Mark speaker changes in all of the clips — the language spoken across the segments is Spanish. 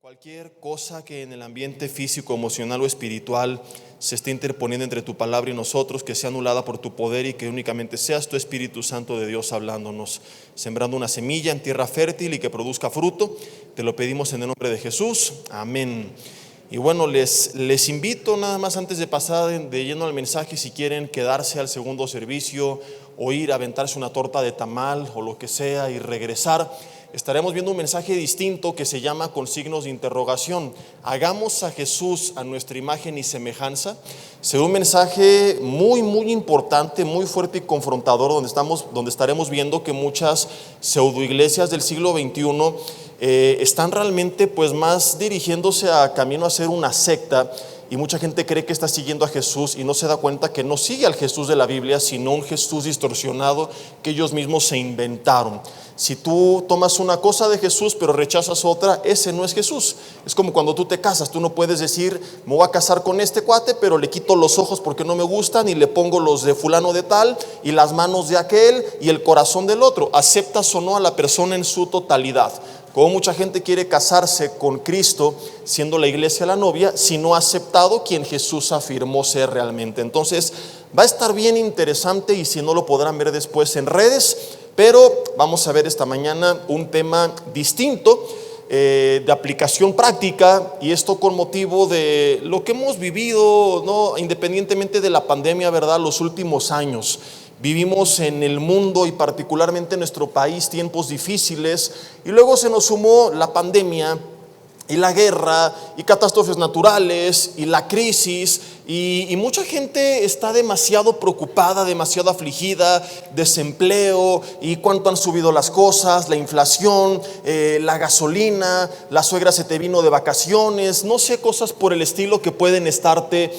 Speaker 1: Cualquier cosa que en el ambiente físico, emocional o espiritual se esté interponiendo entre tu palabra y nosotros, que sea anulada por tu poder y que únicamente seas tu Espíritu Santo de Dios hablándonos, sembrando una semilla en tierra fértil y que produzca fruto. Te lo pedimos en el nombre de Jesús. Amén. Y bueno, les invito nada más antes de pasar de lleno al mensaje, si quieren quedarse al segundo servicio o ir a aventarse una torta de tamal o lo que sea y regresar. Estaremos viendo un mensaje distinto que se llama con signos de interrogación. Hagamos a Jesús a nuestra imagen y semejanza. Será un mensaje muy importante, muy fuerte y confrontador, donde estaremos viendo que muchas pseudoiglesias del siglo XXI están realmente pues más dirigiéndose a camino a ser una secta. Y mucha gente cree que está siguiendo a Jesús y no se da cuenta que no sigue al Jesús de la Biblia, sino un Jesús distorsionado que ellos mismos se inventaron. Si tú tomas una cosa de Jesús pero rechazas otra, ese no es Jesús. Es como cuando tú te casas, tú no puedes decir, me voy a casar con este cuate, pero le quito los ojos porque no me gustan y le pongo los de fulano de tal y las manos de aquel y el corazón del otro. Aceptas o no a la persona en su totalidad. Como mucha gente quiere casarse con Cristo, siendo la iglesia la novia, si no ha aceptado quien Jesús afirmó ser realmente. Entonces va a estar bien interesante, y si no lo podrán ver después en redes, pero vamos a ver esta mañana un tema distinto, de aplicación práctica, y esto con motivo de lo que hemos vivido, ¿no? Independientemente de la pandemia, ¿verdad? Los últimos años. Vivimos en el mundo y particularmente en nuestro país tiempos difíciles, y luego se nos sumó la pandemia y la guerra y catástrofes naturales y la crisis, y mucha gente está demasiado preocupada, demasiado afligida, desempleo y cuánto han subido las cosas, la inflación, la gasolina, la suegra se te vino de vacaciones, no sé, cosas por el estilo que pueden estarte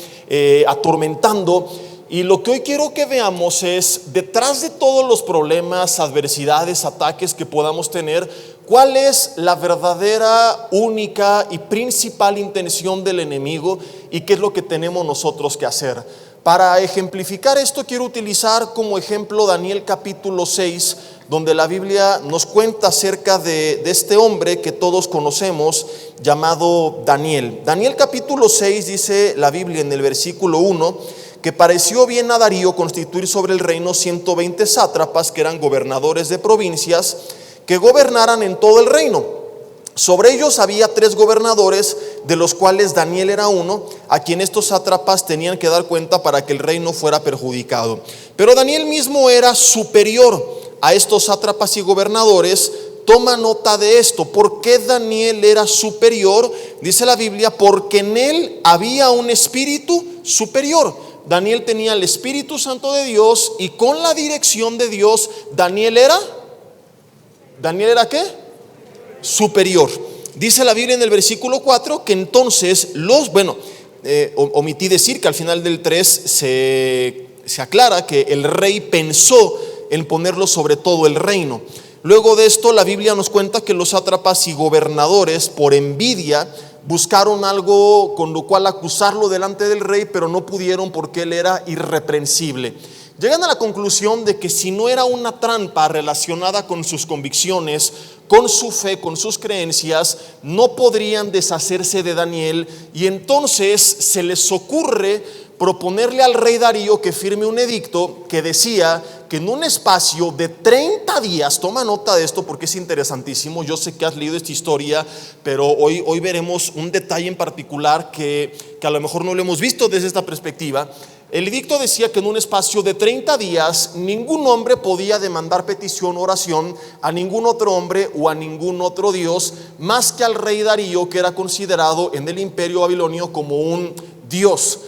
Speaker 1: atormentando. Y lo que hoy quiero que veamos es, detrás de todos los problemas, adversidades, ataques que podamos tener, ¿cuál es la verdadera, única y principal intención del enemigo? ¿Y qué es lo que tenemos nosotros que hacer? Para ejemplificar esto, quiero utilizar como ejemplo Daniel capítulo 6, donde la Biblia nos cuenta acerca de este hombre que todos conocemos, llamado Daniel. Daniel capítulo 6 dice la Biblia en el versículo 1, que pareció bien a Darío constituir sobre el reino 120 sátrapas, que eran gobernadores de provincias, que gobernaran en todo el reino. Sobre ellos había 3 gobernadores, de los cuales Daniel era uno, a quien estos sátrapas tenían que dar cuenta para que el reino fuera perjudicado. Pero Daniel mismo era superior a estos sátrapas y gobernadores. Toma nota de esto. ¿Por qué Daniel era superior? Dice la Biblia, porque en él había un espíritu superior. Daniel tenía el Espíritu Santo de Dios, y con la dirección de Dios, ¿Daniel era qué? Superior. Dice la Biblia en el versículo 4 que entonces omití decir que al final del 3 se aclara que el rey pensó en ponerlo sobre todo el reino. Luego de esto, la Biblia nos cuenta que los sátrapas y gobernadores, por envidia, buscaron algo con lo cual acusarlo delante del rey, pero no pudieron porque él era irreprensible. Llegan a la conclusión de que si no era una trampa relacionada con sus convicciones, con su fe, con sus creencias, no podrían deshacerse de Daniel, y entonces se les ocurre proponerle al rey Darío que firme un edicto que decía que en un espacio de 30 días, toma nota de esto porque es interesantísimo, yo sé que has leído esta historia, pero hoy veremos un detalle en particular que a lo mejor no lo hemos visto desde esta perspectiva. El edicto decía que en un espacio de 30 días ningún hombre podía demandar petición o oración a ningún otro hombre o a ningún otro dios más que al rey Darío, que era considerado en el imperio babilonio como un dios.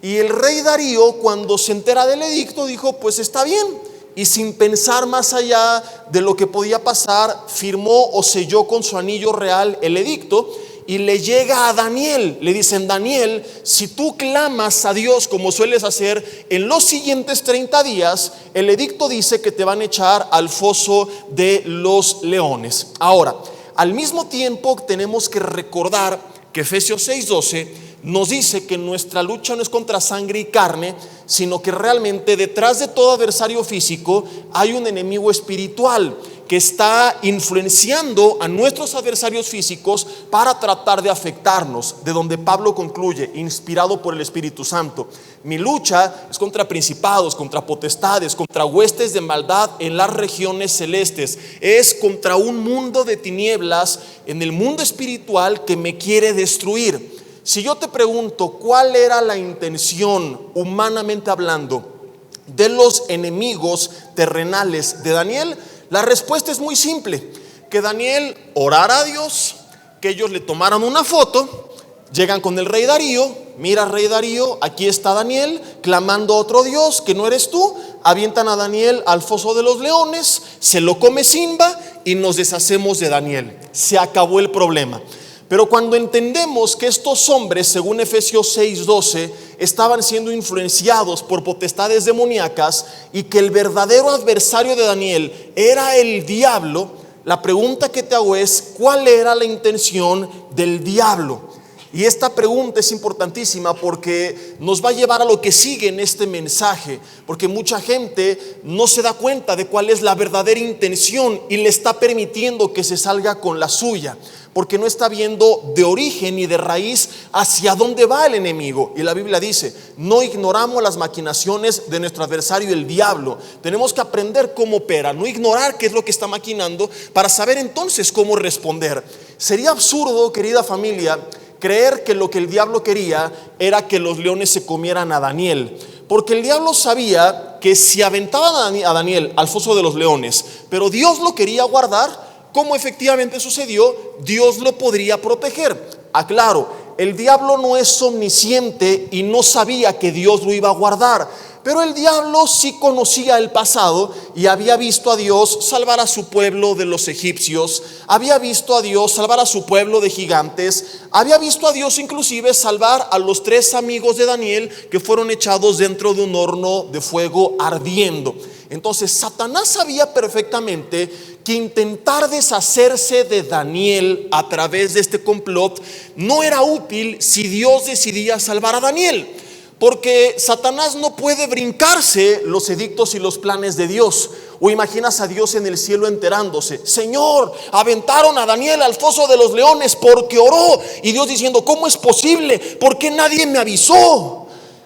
Speaker 1: Y el rey Darío, cuando se entera del edicto, dijo: pues está bien, y sin pensar más allá de lo que podía pasar, firmó o selló con su anillo real el edicto. Y le llega a Daniel, le dicen: Daniel, si tú clamas a Dios como sueles hacer, en los siguientes 30 días el edicto dice que te van a echar al foso de los leones. Ahora, al mismo tiempo tenemos que recordar que Efesios 6:12 nos dice que nuestra lucha no es contra sangre y carne, sino que realmente detrás de todo adversario físico hay un enemigo espiritual que está influenciando a nuestros adversarios físicos para tratar de afectarnos. De donde Pablo concluye, inspirado por el Espíritu Santo: mi lucha es contra principados, contra potestades, contra huestes de maldad en las regiones celestes. Es contra un mundo de tinieblas en el mundo espiritual que me quiere destruir. Si yo te pregunto cuál era la intención, humanamente hablando, de los enemigos terrenales de Daniel, la respuesta es muy simple: que Daniel orara a Dios, que ellos le tomaran una foto, llegan con el rey Darío: mira, rey Darío, aquí está Daniel clamando a otro Dios que no eres tú. Avientan a Daniel al foso de los leones, se lo come Simba y nos deshacemos de Daniel. Se acabó el problema. Pero cuando entendemos que estos hombres, según Efesios 6:12, estaban siendo influenciados por potestades demoníacas y que el verdadero adversario de Daniel era el diablo, la pregunta que te hago es: ¿cuál era la intención del diablo? Y esta pregunta es importantísima porque nos va a llevar a lo que sigue en este mensaje, porque mucha gente no se da cuenta de cuál es la verdadera intención y le está permitiendo que se salga con la suya, porque no está viendo de origen y de raíz hacia dónde va el enemigo. Y la Biblia dice: no ignoramos las maquinaciones de nuestro adversario el diablo. Tenemos que aprender cómo opera, no ignorar qué es lo que está maquinando, para saber entonces cómo responder. Sería absurdo, querida familia, creer que lo que el diablo quería era que los leones se comieran a Daniel, porque el diablo sabía que si aventaban a Daniel al foso de los leones, pero Dios lo quería guardar, como efectivamente sucedió, Dios lo podría proteger. Aclaro, el diablo no es omnisciente y no sabía que Dios lo iba a guardar, pero el diablo sí conocía el pasado y había visto a Dios salvar a su pueblo de los egipcios, había visto a Dios salvar a su pueblo de gigantes, había visto a Dios inclusive salvar a los 3 amigos de Daniel que fueron echados dentro de un horno de fuego ardiendo. Entonces Satanás sabía perfectamente que intentar deshacerse de Daniel a través de este complot no era útil si Dios decidía salvar a Daniel, porque Satanás no puede brincarse los edictos y los planes de Dios. O imaginas a Dios en el cielo enterándose: Señor, aventaron a Daniel al foso de los leones porque oró. Y Dios diciendo: ¿cómo es posible? ¿Por qué nadie me avisó?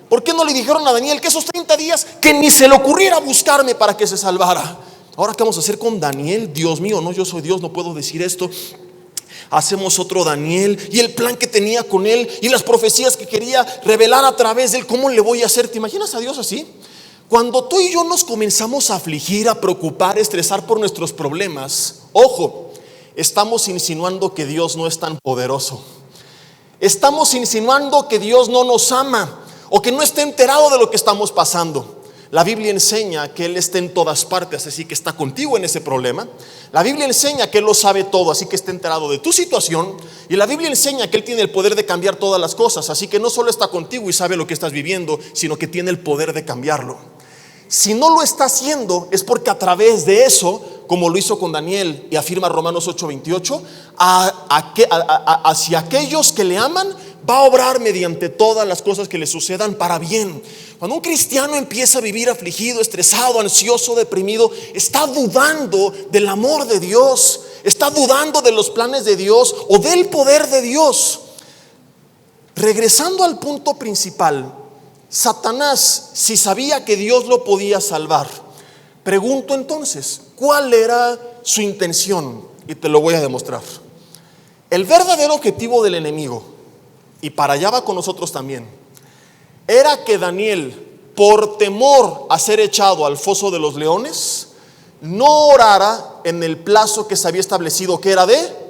Speaker 1: ¿Por qué no le dijeron a Daniel que esos 30 días que ni se le ocurriera buscarme para que se salvara? Ahora, ¿qué vamos a hacer con Daniel? Dios mío, no, yo soy Dios, no puedo decir esto. Hacemos otro Daniel, y el plan que tenía con él y las profecías que quería revelar a través de él, ¿cómo le voy a hacer? ¿Te imaginas a Dios así? Cuando tú y yo nos comenzamos a afligir, a preocupar, a estresar por nuestros problemas, ojo, estamos insinuando que Dios no es tan poderoso. Estamos insinuando que Dios no nos ama o que no está enterado de lo que estamos pasando. La Biblia enseña que Él está en todas partes, así que está contigo en ese problema. La Biblia enseña que Él lo sabe todo, así que está enterado de tu situación. Y la Biblia enseña que Él tiene el poder de cambiar todas las cosas, así que no solo está contigo y sabe lo que estás viviendo, sino que tiene el poder de cambiarlo. Si no lo está haciendo, es porque a través de eso, como lo hizo con Daniel, y afirma Romanos 8:28, hacia aquellos que le aman, va a obrar mediante todas las cosas que le sucedan para bien. Cuando un cristiano empieza a vivir afligido, estresado, ansioso, deprimido, está dudando del amor de Dios, está dudando de los planes de Dios o del poder de Dios. Regresando al punto principal, Satanás, si sabía que Dios lo podía salvar, pregunto entonces, ¿cuál era su intención? Y te lo voy a demostrar. El verdadero objetivo del enemigo, y para allá va con nosotros también, era que Daniel, por temor a ser echado al foso de los leones, no orara en el plazo que se había establecido, que era de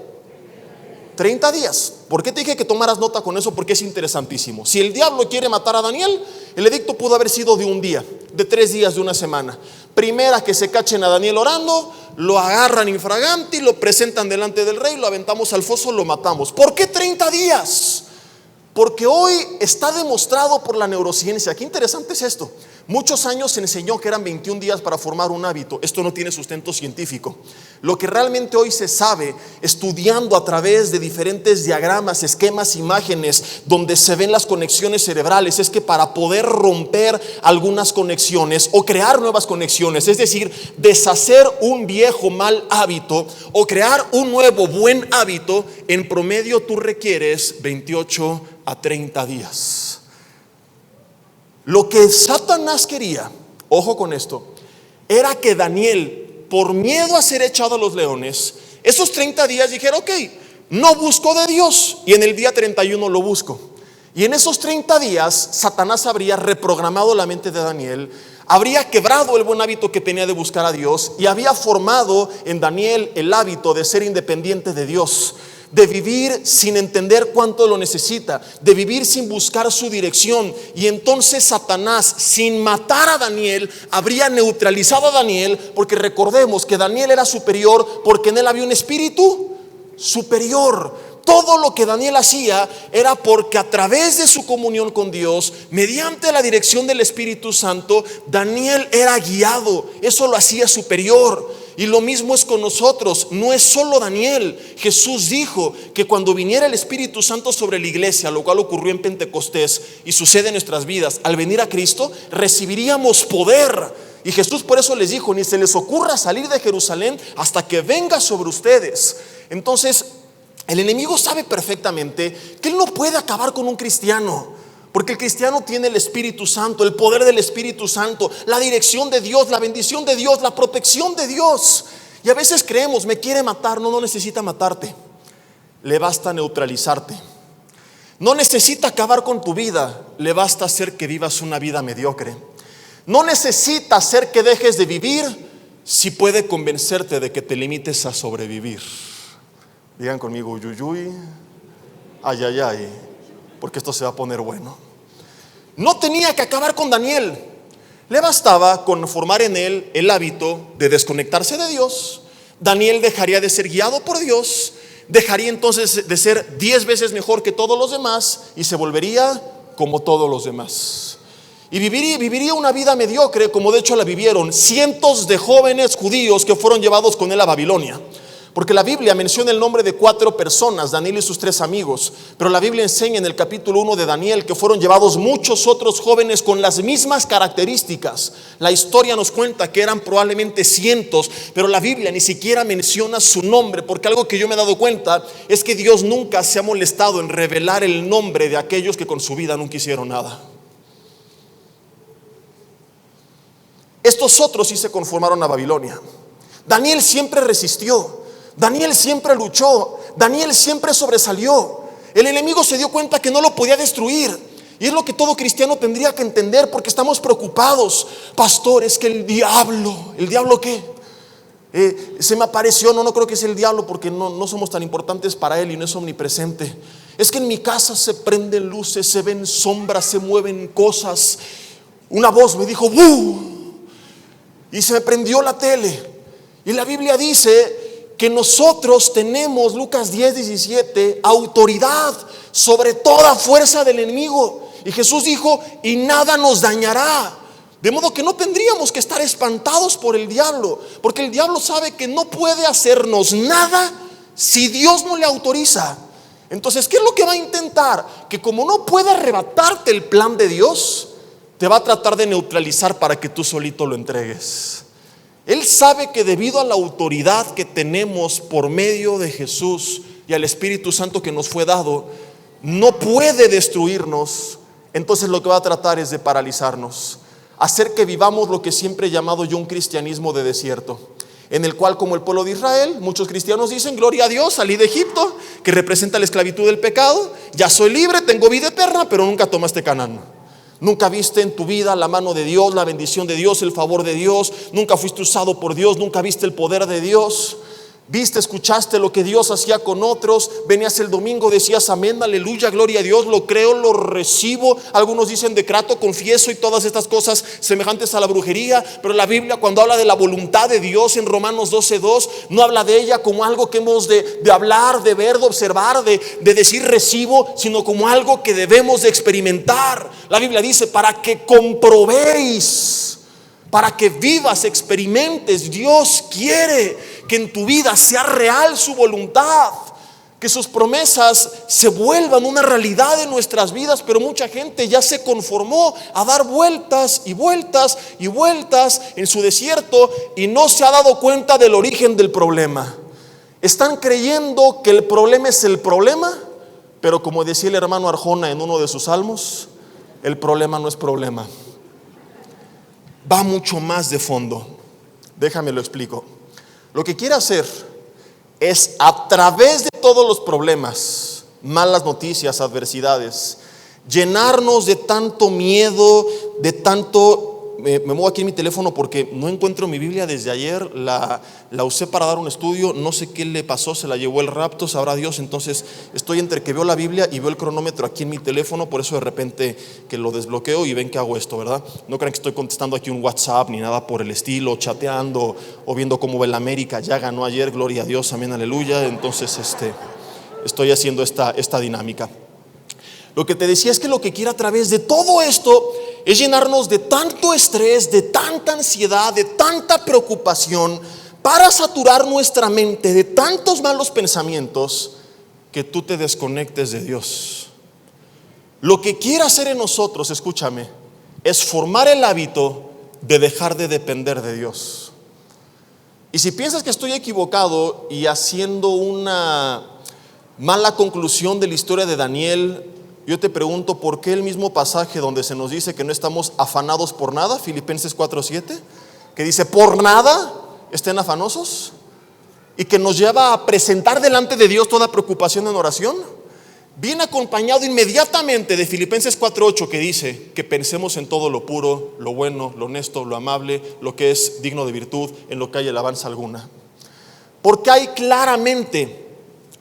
Speaker 1: 30 días. ¿Por qué te dije que tomaras nota con eso? Porque es interesantísimo. Si el diablo quiere matar a Daniel, el edicto pudo haber sido de un día, de 3 días, de una semana. Primera que se cachen a Daniel orando, lo agarran infraganti, lo presentan delante del rey, lo aventamos al foso, lo matamos. ¿Por qué 30 días? Porque hoy está demostrado por la neurociencia. Qué interesante es esto. Muchos años se enseñó que eran 21 días para formar un hábito. Esto no tiene sustento científico. Lo que realmente hoy se sabe, estudiando a través de diferentes diagramas, esquemas, imágenes, donde se ven las conexiones cerebrales, es que para poder romper algunas conexiones o crear nuevas conexiones, es decir, deshacer un viejo mal hábito o crear un nuevo buen hábito, en promedio tú requieres 28 a 30 días. Lo que Satanás quería, ojo con esto, era que Daniel, por miedo a ser echado a los leones, esos 30 días dijera, ok, no busco de Dios, y en el día 31 lo busco. Y en esos 30 días Satanás habría reprogramado la mente de Daniel, habría quebrado el buen hábito que tenía de buscar a Dios, y había formado en Daniel el hábito de ser independiente de Dios, de vivir sin entender cuánto lo necesita, de vivir sin buscar su dirección. Y entonces Satanás, sin matar a Daniel, habría neutralizado a Daniel, porque recordemos que Daniel era superior porque en él había un espíritu superior. Todo lo que Daniel hacía era porque a través de su comunión con Dios, mediante la dirección del Espíritu Santo, Daniel era guiado. Eso lo hacía superior. Y lo mismo es con nosotros. No es solo Daniel. Jesús dijo que cuando viniera el Espíritu Santo sobre la iglesia, lo cual ocurrió en Pentecostés y sucede en nuestras vidas, al venir a Cristo recibiríamos poder. Y Jesús por eso les dijo, ni se les ocurra salir de Jerusalén hasta que venga sobre ustedes. Entonces el enemigo sabe perfectamente que él no puede acabar con un cristiano, porque el cristiano tiene el Espíritu Santo, el poder del Espíritu Santo, la dirección de Dios, la bendición de Dios, la protección de Dios. Y a veces creemos, me quiere matar. No necesita matarte, le basta neutralizarte. No necesita acabar con tu vida, le basta hacer que vivas una vida mediocre. No necesita hacer que dejes de vivir, si puede convencerte de que te limites a sobrevivir. Digan conmigo, uyuyuy, ay, ay, ay, porque esto se va a poner bueno. No tenía que acabar con Daniel, le bastaba con formar en él el hábito de desconectarse de Dios. Daniel dejaría de ser guiado por Dios, dejaría entonces de ser 10 veces mejor que todos los demás y se volvería como todos los demás. Y viviría una vida mediocre, como de hecho la vivieron cientos de jóvenes judíos que fueron llevados con él a Babilonia. Porque la Biblia menciona el nombre de 4 personas, Daniel y sus 3 amigos. Pero la Biblia enseña en el capítulo 1 de Daniel que fueron llevados muchos otros jóvenes con las mismas características. La historia nos cuenta que eran probablemente cientos, pero la Biblia ni siquiera menciona su nombre. Porque algo que yo me he dado cuenta es que Dios nunca se ha molestado en revelar el nombre de aquellos que con su vida nunca hicieron nada. Estos otros sí se conformaron a Babilonia. Daniel siempre resistió. Daniel siempre luchó, Daniel siempre sobresalió. El enemigo se dio cuenta que no lo podía destruir. Y es lo que todo cristiano tendría que entender, porque estamos preocupados. Pastor, es que ¿el diablo qué? Se me apareció, no creo que sea el diablo, porque no somos tan importantes para él y no es omnipresente. Es que en mi casa se prenden luces, se ven sombras, se mueven cosas. Una voz me dijo ¡bu! Y se me prendió la tele. Y la Biblia dice que nosotros tenemos, Lucas 10:17, autoridad sobre toda fuerza del enemigo. Y Jesús dijo, y nada nos dañará. De modo que no tendríamos que estar espantados por el diablo, porque el diablo sabe que no puede hacernos nada si Dios no le autoriza. Entonces, ¿qué es lo que va a intentar? Que como no puede arrebatarte el plan de Dios, te va a tratar de neutralizar para que tú solito lo entregues. Él sabe que debido a la autoridad que tenemos por medio de Jesús y al Espíritu Santo que nos fue dado, no puede destruirnos. Entonces lo que va a tratar es de paralizarnos, hacer que vivamos lo que siempre he llamado yo un cristianismo de desierto, en el cual, como el pueblo de Israel, muchos cristianos dicen: gloria a Dios, salí de Egipto, que representa la esclavitud del pecado, ya soy libre, tengo vida eterna, pero nunca tomaste Canaán. Nunca viste en tu vida la mano de Dios, la bendición de Dios, el favor de Dios. Nunca fuiste usado por Dios, nunca viste el poder de Dios. Viste, escuchaste lo que Dios hacía con otros. Venías el domingo, decías amén, aleluya, gloria a Dios, lo creo, lo recibo. Algunos dicen decreto, confieso y todas estas cosas semejantes a la brujería. Pero la Biblia, cuando habla de la voluntad de Dios en Romanos 12:2, no habla de ella como algo que hemos de hablar, de ver, de observar, de decir recibo, sino como algo que debemos de experimentar. La Biblia dice: para que comprobéis, para que vivas, experimentes. Dios quiere que en tu vida sea real su voluntad, que sus promesas se vuelvan una realidad en nuestras vidas. Pero mucha gente ya se conformó a dar vueltas y vueltas y vueltas en su desierto y no se ha dado cuenta del origen del problema. Están creyendo que el problema es el problema, pero como decía el hermano Arjona en uno de sus salmos, el problema no es problema, va mucho más de fondo. Déjame lo explico. Lo que quiere hacer es, a través de todos los problemas, malas noticias, adversidades, llenarnos de tanto miedo, de tanto... Me muevo aquí en mi teléfono porque no encuentro mi Biblia desde ayer. La usé para dar un estudio, no sé qué le pasó, se la llevó el rapto, sabrá Dios. Entonces estoy entre que veo la Biblia y veo el cronómetro aquí en mi teléfono. Por eso de repente que lo desbloqueo y ven que hago esto, ¿verdad? No crean que estoy contestando aquí un WhatsApp ni nada por el estilo, chateando o viendo cómo va el América. Ya ganó ayer, gloria a Dios, amén, aleluya. Entonces estoy haciendo esta dinámica. Lo que te decía es que lo que quiere a través de todo esto es llenarnos de tanto estrés, de tanta ansiedad, de tanta preocupación, para saturar nuestra mente de tantos malos pensamientos que tú te desconectes de Dios. Lo que quiere hacer en nosotros, escúchame, es formar el hábito de dejar de depender de Dios. Y si piensas que estoy equivocado y haciendo una mala conclusión de la historia de Daniel, yo te pregunto: ¿por qué el mismo pasaje donde se nos dice que no estamos afanados por nada, Filipenses 4:7, que dice por nada estén afanosos, y que nos lleva a presentar delante de Dios toda preocupación en oración, viene acompañado inmediatamente de Filipenses 4:8, que dice que pensemos en todo lo puro, lo bueno, lo honesto, lo amable, lo que es digno de virtud, en lo que hay alabanza alguna? Porque hay claramente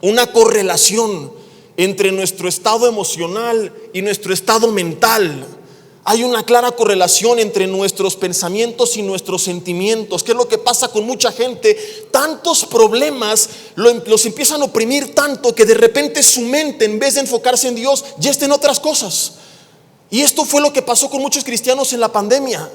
Speaker 1: una correlación entre nuestro estado emocional y nuestro estado mental. Hay una clara correlación entre nuestros pensamientos y nuestros sentimientos. ¿Qué es lo que pasa con mucha gente? Tantos problemas los empiezan a oprimir tanto que de repente su mente, en vez de enfocarse en Dios, ya está en otras cosas. Y esto fue lo que pasó con muchos cristianos en la pandemia.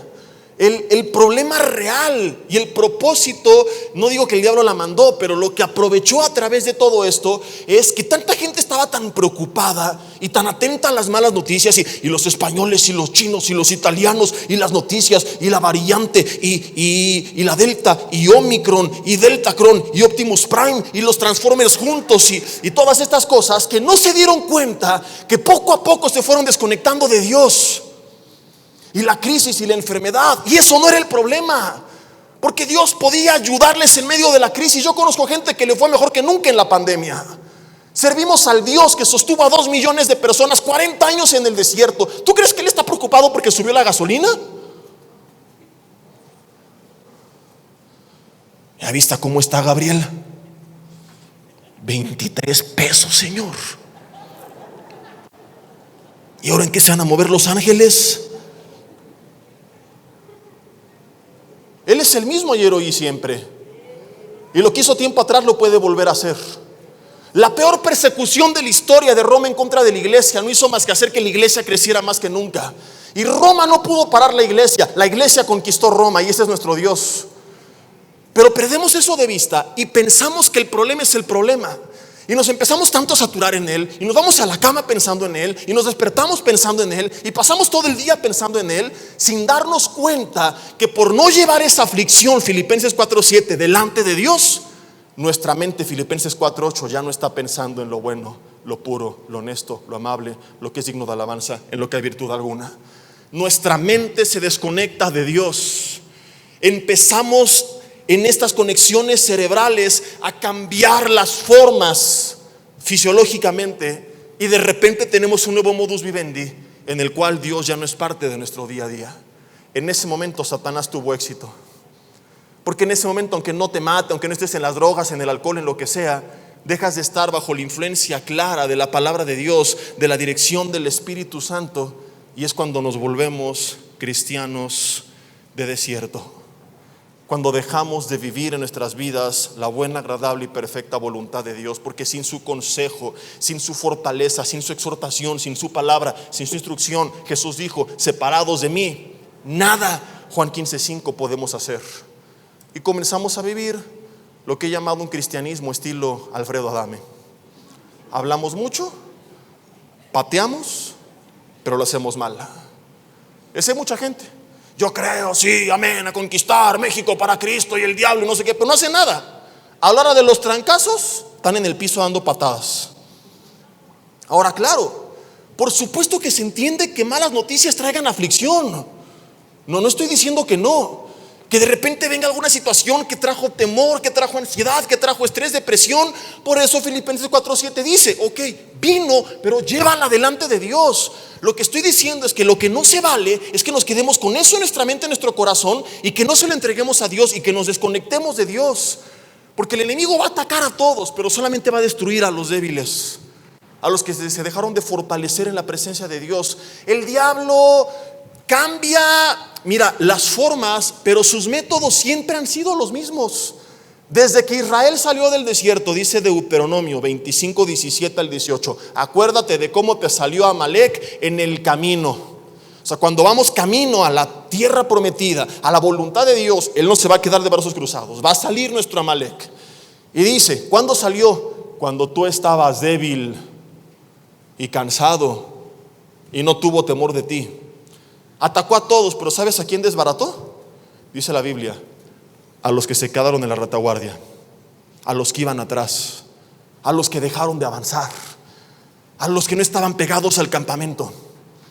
Speaker 1: El problema real y el propósito, no digo que el diablo la mandó, pero lo que aprovechó a través de todo esto es que tanta gente estaba tan preocupada y tan atenta a las malas noticias, y los españoles y los chinos y los italianos y las noticias y la variante y la delta y Omicron y Deltacron y Optimus Prime y los Transformers juntos y todas estas cosas, que no se dieron cuenta que poco a poco se fueron desconectando de Dios. Y la crisis y la enfermedad, y eso no era el problema, porque Dios podía ayudarles en medio de la crisis. Yo conozco gente que le fue mejor que nunca en la pandemia. Servimos al Dios que sostuvo a 2 millones de personas 40 años en el desierto. ¿Tú crees que Él está preocupado porque subió la gasolina? ¿Ya viste cómo está Gabriel? 23 pesos, Señor. ¿Y ahora en qué se van a mover los ángeles? Él es el mismo ayer, hoy y siempre. Y lo que hizo tiempo atrás lo puede volver a hacer. La peor persecución de la historia de Roma en contra de la iglesia no hizo más que hacer que la iglesia creciera más que nunca. Y Roma no pudo parar la iglesia conquistó Roma, y ese es nuestro Dios. Pero perdemos eso de vista y pensamos que el problema es el problema. Y nos empezamos tanto a saturar en Él, y nos vamos a la cama pensando en Él, y nos despertamos pensando en Él, y pasamos todo el día pensando en Él, sin darnos cuenta que por no llevar esa aflicción, Filipenses 4:7, delante de Dios, nuestra mente, Filipenses 4:8, ya no está pensando en lo bueno, lo puro, lo honesto, lo amable, lo que es digno de alabanza, en lo que hay virtud alguna. Nuestra mente se desconecta de Dios. Empezamos en estas conexiones cerebrales a cambiar las formas fisiológicamente, y de repente tenemos un nuevo modus vivendi en el cual Dios ya no es parte de nuestro día a día. En ese momento Satanás tuvo éxito, porque en ese momento, aunque no te mate, aunque no estés en las drogas, en el alcohol, en lo que sea, dejas de estar bajo la influencia clara de la palabra de Dios, de la dirección del Espíritu Santo, y es cuando nos volvemos cristianos de desierto. Cuando dejamos de vivir en nuestras vidas la buena, agradable y perfecta voluntad de Dios, porque sin su consejo, sin su fortaleza, sin su exhortación, sin su palabra, sin su instrucción, Jesús dijo: separados de mí, nada, Juan 15:5, podemos hacer. Y comenzamos a vivir lo que he llamado un cristianismo estilo Alfredo Adame. Hablamos mucho, pateamos, pero lo hacemos mal. Esa es mucha gente. Yo creo, sí, amén, a conquistar México para Cristo y el diablo y no sé qué, pero no hace nada. A la hora de los trancazos, están en el piso dando patadas. Ahora, claro, por supuesto que se entiende que malas noticias traigan aflicción. No estoy diciendo que no. Que de repente venga alguna situación que trajo temor, que trajo ansiedad, que trajo estrés, depresión. Por eso Filipenses 4:7 dice: ok, vino, pero llévala delante de Dios. Lo que estoy diciendo es que lo que no se vale es que nos quedemos con eso en nuestra mente, en nuestro corazón, y que no se lo entreguemos a Dios y que nos desconectemos de Dios. Porque el enemigo va a atacar a todos, pero solamente va a destruir a los débiles, a los que se dejaron de fortalecer en la presencia de Dios. El diablo cambia, mira, las formas, pero sus métodos siempre han sido los mismos. Desde que Israel salió del desierto, dice Deuteronomio 25:17-18, acuérdate de cómo te salió Amalek en el camino. O sea, cuando vamos camino a la tierra prometida, a la voluntad de Dios, Él no se va a quedar de brazos cruzados, va a salir nuestro Amalek. Y dice: ¿cuándo salió? Cuando tú estabas débil y cansado y no tuvo temor de ti. Atacó a todos, pero ¿sabes a quién desbarató? Dice la Biblia: a los que se quedaron en la retaguardia, a los que iban atrás, a los que dejaron de avanzar, a los que no estaban pegados al campamento.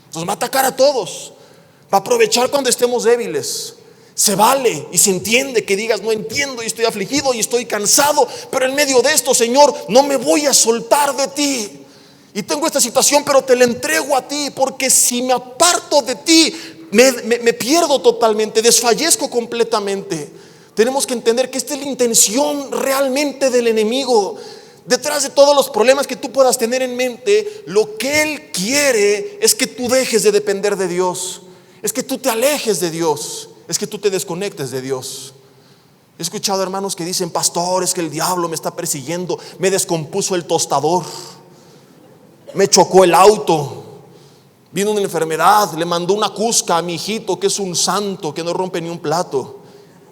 Speaker 1: Entonces va a atacar a todos, va a aprovechar cuando estemos débiles. Se vale y se entiende que digas: no entiendo y estoy afligido y estoy cansado, pero en medio de esto, Señor, no me voy a soltar de ti. Y tengo esta situación, pero te la entrego a ti, porque si me aparto de ti, me pierdo totalmente, desfallezco completamente. Tenemos que entender que esta es la intención realmente del enemigo. Detrás de todos los problemas que tú puedas tener en mente, lo que él quiere es que tú dejes de depender de Dios, es que tú te alejes de Dios, es que tú te desconectes de Dios. He escuchado hermanos que dicen: pastor, es que el diablo me está persiguiendo, me descompuso el tostador, me chocó el auto, vino una enfermedad, le mandó una cusca a mi hijito que es un santo, que no rompe ni un plato.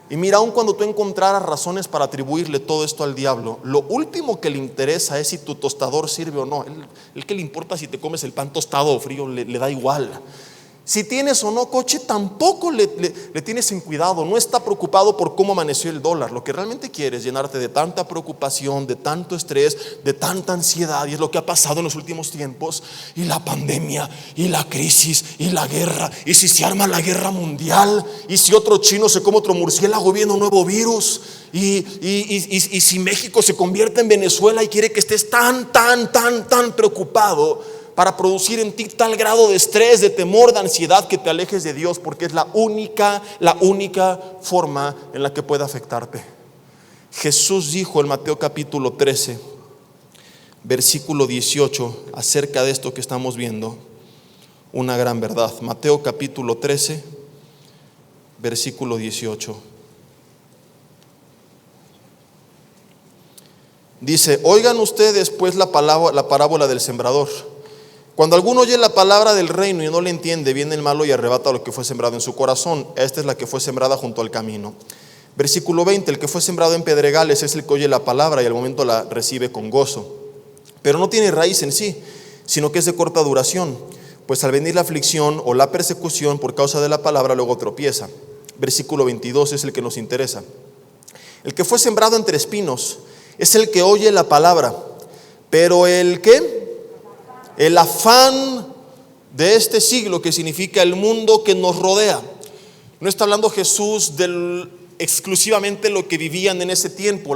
Speaker 1: Y mira, aun cuando tú encontraras razones para atribuirle todo esto al diablo, lo último que le interesa es si tu tostador sirve o no. El que le importa si te comes el pan tostado o frío, le da igual. Si tienes o no coche, tampoco le tienes en cuidado. No está preocupado por cómo amaneció el dólar. Lo que realmente quiere es llenarte de tanta preocupación, de tanto estrés, de tanta ansiedad. Y es lo que ha pasado en los últimos tiempos. Y la pandemia, y la crisis, y la guerra. Y si se arma la guerra mundial, y si otro chino se come otro murciélago, viene un nuevo virus. Y si México se convierte en Venezuela y quiere que estés tan preocupado, para producir en ti tal grado de estrés, de temor, de ansiedad, que te alejes de Dios, porque es la única forma en la que puede afectarte. Jesús dijo en Mateo capítulo 13, versículo 18, acerca de esto que estamos viendo, una gran verdad. Mateo capítulo 13, versículo 18. Dice: oigan ustedes pues la parábola del sembrador. Cuando alguno oye la palabra del reino y no le entiende, viene el malo y arrebata lo que fue sembrado en su corazón. Esta es la que fue sembrada junto al camino. Versículo 20: el que fue sembrado en pedregales es el que oye la palabra y al momento la recibe con gozo. pero no tiene raíz en sí, sino que es de corta duración, pues al venir la aflicción o la persecución por causa de la palabra, luego tropieza. Versículo 22 es el que nos interesa. El que fue sembrado entre espinos es el que oye la palabra, pero el afán de este siglo, que significa el mundo que nos rodea. No está hablando Jesús exclusivamente lo que vivían en ese tiempo.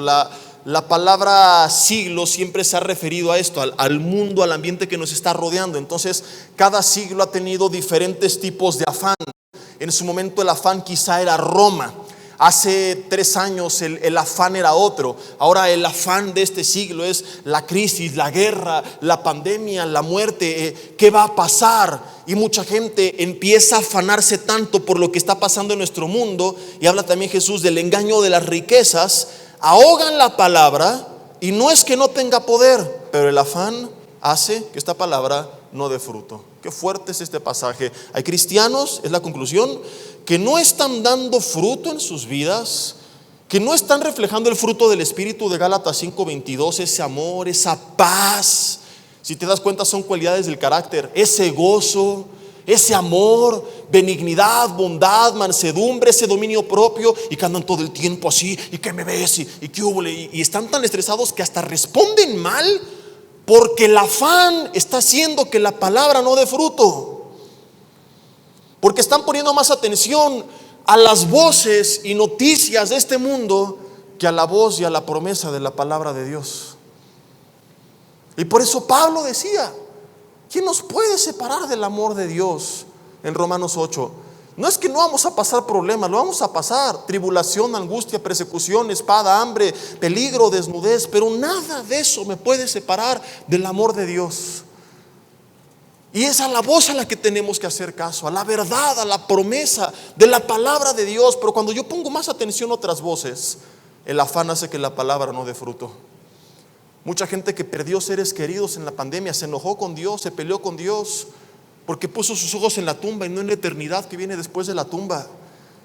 Speaker 1: La palabra siglo siempre se ha referido a esto, al mundo, al ambiente que nos está rodeando. Entonces, cada siglo ha tenido diferentes tipos de afán. En su momento el afán quizá era Roma. Hace 3 años el afán era otro. Ahora el afán de este siglo es la crisis, la guerra, la pandemia, la muerte. ¿Qué va a pasar? Y mucha gente empieza a afanarse tanto por lo que está pasando en nuestro mundo. Y habla también Jesús del engaño de las riquezas. Ahogan la palabra, y no es que no tenga poder, pero el afán hace que esta palabra no dé fruto. Qué fuerte es este pasaje. Hay cristianos, es la conclusión, que no están dando fruto en sus vidas, que no están reflejando el fruto del Espíritu de Gálatas 5:22, ese amor, esa paz. Si te das cuenta, son cualidades del carácter, ese gozo, ese amor, benignidad, bondad, mansedumbre, ese dominio propio, y que andan todo el tiempo así, y que me ves, y que hubo, y están tan estresados que hasta responden mal, porque el afán está haciendo que la palabra no dé fruto, porque están poniendo más atención a las voces y noticias de este mundo que a la voz y a la promesa de la palabra de Dios. Y por eso Pablo decía: ¿quién nos puede separar del amor de Dios? En Romanos 8. No es que no vamos a pasar problemas, lo vamos a pasar: tribulación, angustia, persecución, espada, hambre, peligro, desnudez, pero nada de eso me puede separar del amor de Dios. Y es a la voz a la que tenemos que hacer caso, a la verdad, a la promesa de la palabra de Dios. Pero cuando yo pongo más atención a otras voces, el afán hace que la palabra no dé fruto. Mucha gente que perdió seres queridos en la pandemia se enojó con Dios, se peleó con Dios, porque puso sus ojos en la tumba y no en la eternidad que viene después de la tumba.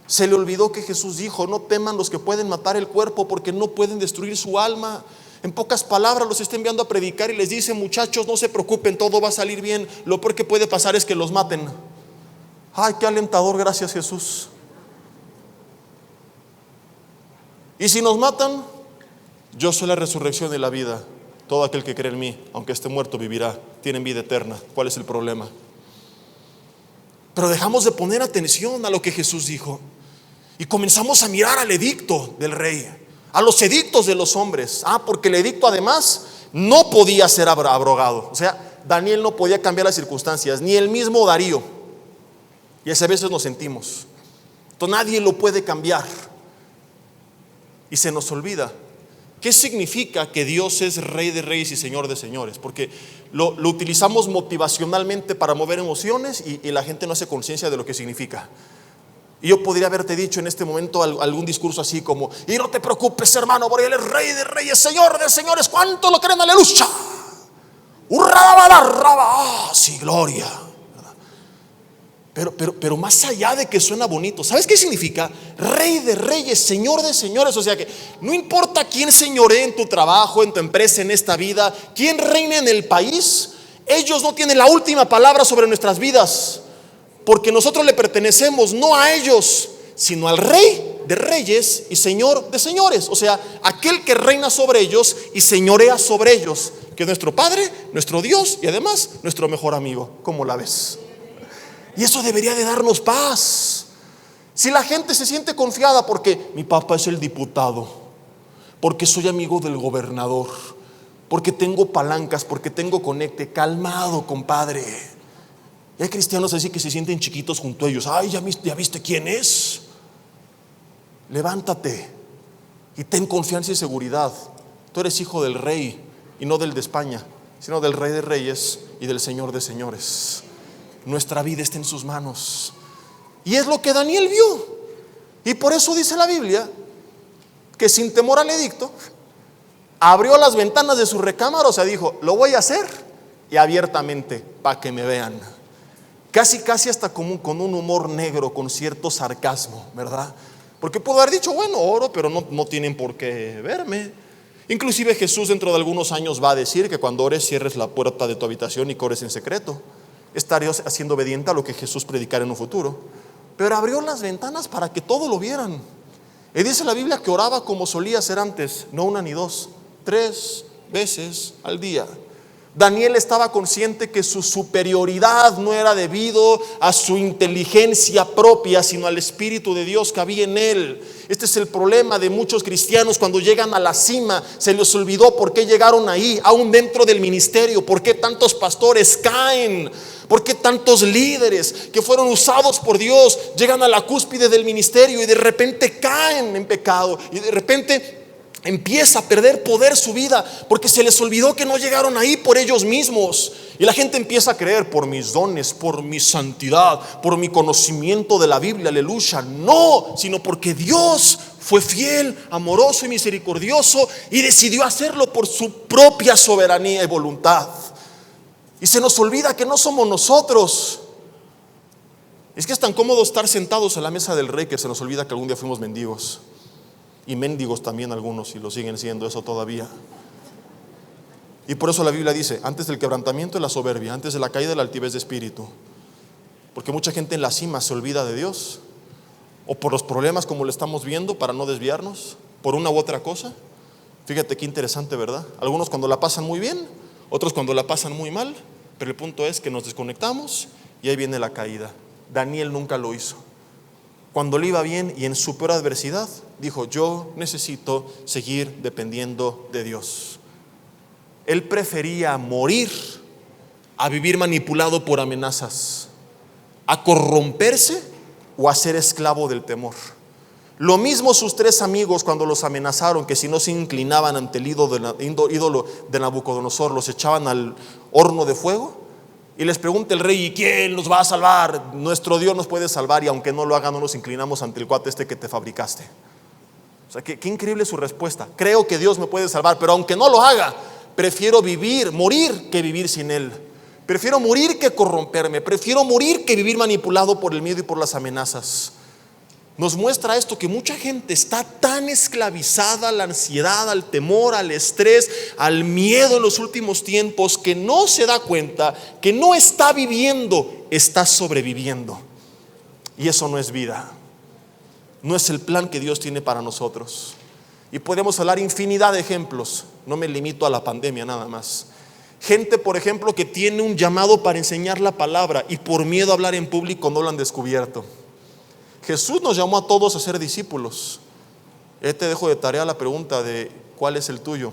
Speaker 1: Se le olvidó que Jesús dijo: no teman los que pueden matar el cuerpo, porque no pueden destruir su alma. En pocas palabras, los está enviando a predicar y les dice: muchachos, no se preocupen, todo va a salir bien. Lo peor que puede pasar es que los maten. Ay, qué alentador, gracias Jesús. Y si nos matan, yo soy la resurrección y la vida. Todo aquel que cree en mí, aunque esté muerto, vivirá. Tienen vida eterna. ¿Cuál es el problema? Pero dejamos de poner atención a lo que Jesús dijo y comenzamos a mirar al edicto del rey, a los edictos de los hombres. Porque el edicto además no podía ser abrogado. O sea, Daniel no podía cambiar las circunstancias, ni el mismo Darío. Y a veces nos sentimos. Entonces nadie lo puede cambiar. Y se nos olvida. ¿Qué significa que Dios es Rey de Reyes y Señor de Señores? Porque lo utilizamos motivacionalmente para mover emociones y la gente no hace conciencia de lo que significa. Y yo podría haberte dicho en este momento algún discurso así como: y no te preocupes, hermano, porque Él es Rey de Reyes, Señor de Señores. ¿Cuánto lo creen? Aleluya. ¡Hurra! Sí, gloria. Pero más allá de que suena bonito, ¿sabes qué significa? Rey de Reyes, Señor de Señores. O sea que no importa quién señoree en tu trabajo, en tu empresa, en esta vida, quién reine en el país, ellos no tienen la última palabra sobre nuestras vidas, porque nosotros le pertenecemos no a ellos, sino al Rey de Reyes y Señor de Señores. O sea, aquel que reina sobre ellos y señorea sobre ellos, que es nuestro Padre, nuestro Dios y además nuestro mejor amigo. ¿Cómo la ves? Y eso debería de darnos paz. Si la gente se siente confiada porque mi papá es el diputado, porque soy amigo del gobernador, porque tengo palancas, porque tengo conecte, calmado, compadre. Y hay cristianos así que se sienten chiquitos junto a ellos. Ay, ¿ya viste quién es? Levántate y ten confianza y seguridad. Tú eres hijo del Rey, y no del de España, sino del Rey de Reyes y del Señor de Señores. Nuestra vida está en sus manos. Y es lo que Daniel vio. Y por eso dice la Biblia que sin temor al edicto abrió las ventanas de su recámara. O sea, dijo: lo voy a hacer, y abiertamente, para que me vean. Casi hasta como con un humor negro, con cierto sarcasmo, ¿verdad? Porque pudo haber dicho: bueno, oro, pero no tienen por qué verme. Inclusive Jesús dentro de algunos años va a decir que cuando ores cierres la puerta de tu habitación y que ores en secreto. Estarías siendo obediente a lo que Jesús predicara en un futuro. Pero abrió las ventanas para que todo lo vieran. Y dice la Biblia que oraba como solía hacer antes, no una ni dos, 3 veces al día. Daniel estaba consciente que su superioridad no era debido a su inteligencia propia, sino al Espíritu de Dios que había en él. Este es el problema de muchos cristianos cuando llegan a la cima. Se les olvidó por qué llegaron ahí, aún dentro del ministerio. ¿Por qué tantos pastores caen? ¿Por qué tantos líderes que fueron usados por Dios llegan a la cúspide del ministerio y de repente caen en pecado? Y de repente empieza a perder poder su vida porque se les olvidó que no llegaron ahí por ellos mismos. Y la gente empieza a creer por mis dones, por mi santidad, por mi conocimiento de la Biblia, aleluya. No, sino porque Dios fue fiel, amoroso y misericordioso y decidió hacerlo por su propia soberanía y voluntad. Y se nos olvida que no somos nosotros. Es que es tan cómodo estar sentados en la mesa del rey que se nos olvida que algún día fuimos mendigos. Y mendigos también algunos, y lo siguen siendo eso todavía. Y por eso la Biblia dice: antes del quebrantamiento y la soberbia, antes de la caída de la altivez de espíritu. Porque mucha gente en la cima se olvida de Dios, o por los problemas como lo estamos viendo, para no desviarnos, por una u otra cosa. Fíjate qué interesante, ¿verdad? Algunos cuando la pasan muy bien, otros cuando la pasan muy mal. Pero el punto es que nos desconectamos y ahí viene la caída. Daniel nunca lo hizo. Cuando le iba bien y en su peor adversidad, dijo: yo necesito seguir dependiendo de Dios. Él prefería morir a vivir manipulado por amenazas, a corromperse o a ser esclavo del temor. Lo mismo sus 3 amigos cuando los amenazaron que si no se inclinaban ante el ídolo de Nabucodonosor, los echaban al horno de fuego. Y les pregunta el rey: ¿y quién nos va a salvar? Nuestro Dios nos puede salvar, y aunque no lo haga, no nos inclinamos ante el cuate que te fabricaste. O sea, qué increíble su respuesta. Creo que Dios me puede salvar, pero aunque no lo haga, prefiero morir que vivir sin Él. Prefiero morir que corromperme. Prefiero morir que vivir manipulado por el miedo y por las amenazas. Nos muestra esto, que mucha gente está tan esclavizada a la ansiedad, al temor, al estrés, al miedo en los últimos tiempos, que no se da cuenta que no está viviendo, está sobreviviendo. Y eso no es vida. No es el plan que Dios tiene para nosotros. Y podemos hablar infinidad de ejemplos. No me limito a la pandemia nada más. Gente, por ejemplo, que tiene un llamado para enseñar la palabra y por miedo a hablar en público no lo han descubierto. Jesús nos llamó a todos a ser discípulos. Te dejo de tarea la pregunta de ¿cuál es el tuyo?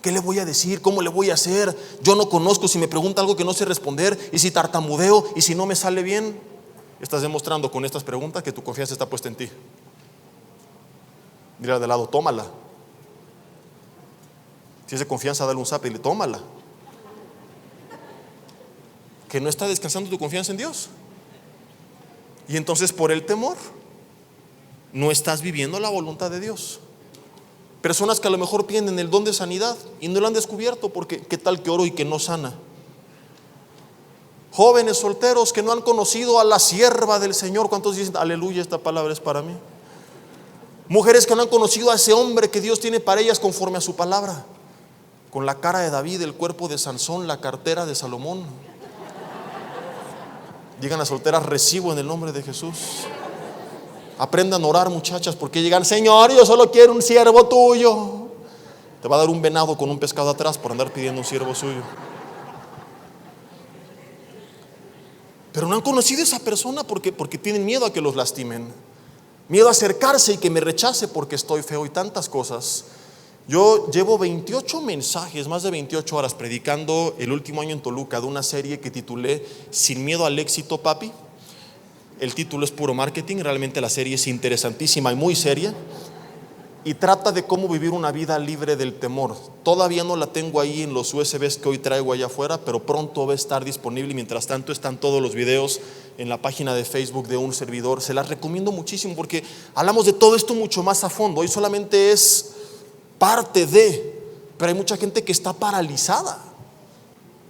Speaker 1: ¿Qué le voy a decir? ¿Cómo le voy a hacer? Yo no conozco. Si me pregunta algo que no sé responder, y si tartamudeo, y si no me sale bien. Estás demostrando con estas preguntas que tu confianza está puesta en ti. Dile al de lado: tómala. Si es de confianza, dale un zape y le tómala. Que no está descansando tu confianza en Dios. Y entonces por el temor no estás viviendo la voluntad de Dios. Personas que a lo mejor tienen el don de sanidad y no lo han descubierto porque qué tal que oro y que no sana. Jóvenes solteros que no han conocido a la sierva del Señor. ¿Cuántos dicen aleluya, esta palabra es para mí? Mujeres que no han conocido a ese hombre que Dios tiene para ellas conforme a su palabra. Con la cara de David, el cuerpo de Sansón, la cartera de Salomón. Llegan las solteras: recibo en el nombre de Jesús. Aprendan a orar, muchachas, porque llegan: Señor, yo solo quiero un siervo tuyo. Te va a dar un venado con un pescado atrás por andar pidiendo un siervo suyo. Pero no han conocido a esa persona porque tienen miedo a que los lastimen, miedo a acercarse y que me rechace porque estoy feo y tantas cosas. Yo llevo 28 mensajes, más de 28 horas predicando el último año en Toluca de una serie que titulé Sin miedo al éxito, papi. El título es puro marketing, realmente la serie es interesantísima y muy seria. Y trata de cómo vivir una vida libre del temor. Todavía no la tengo ahí en los USBs que hoy traigo allá afuera, pero pronto va a estar disponible. Y mientras tanto están todos los videos en la página de Facebook de un servidor. Se las recomiendo muchísimo porque hablamos de todo esto mucho más a fondo. Hoy solamente es parte de, pero hay mucha gente que está paralizada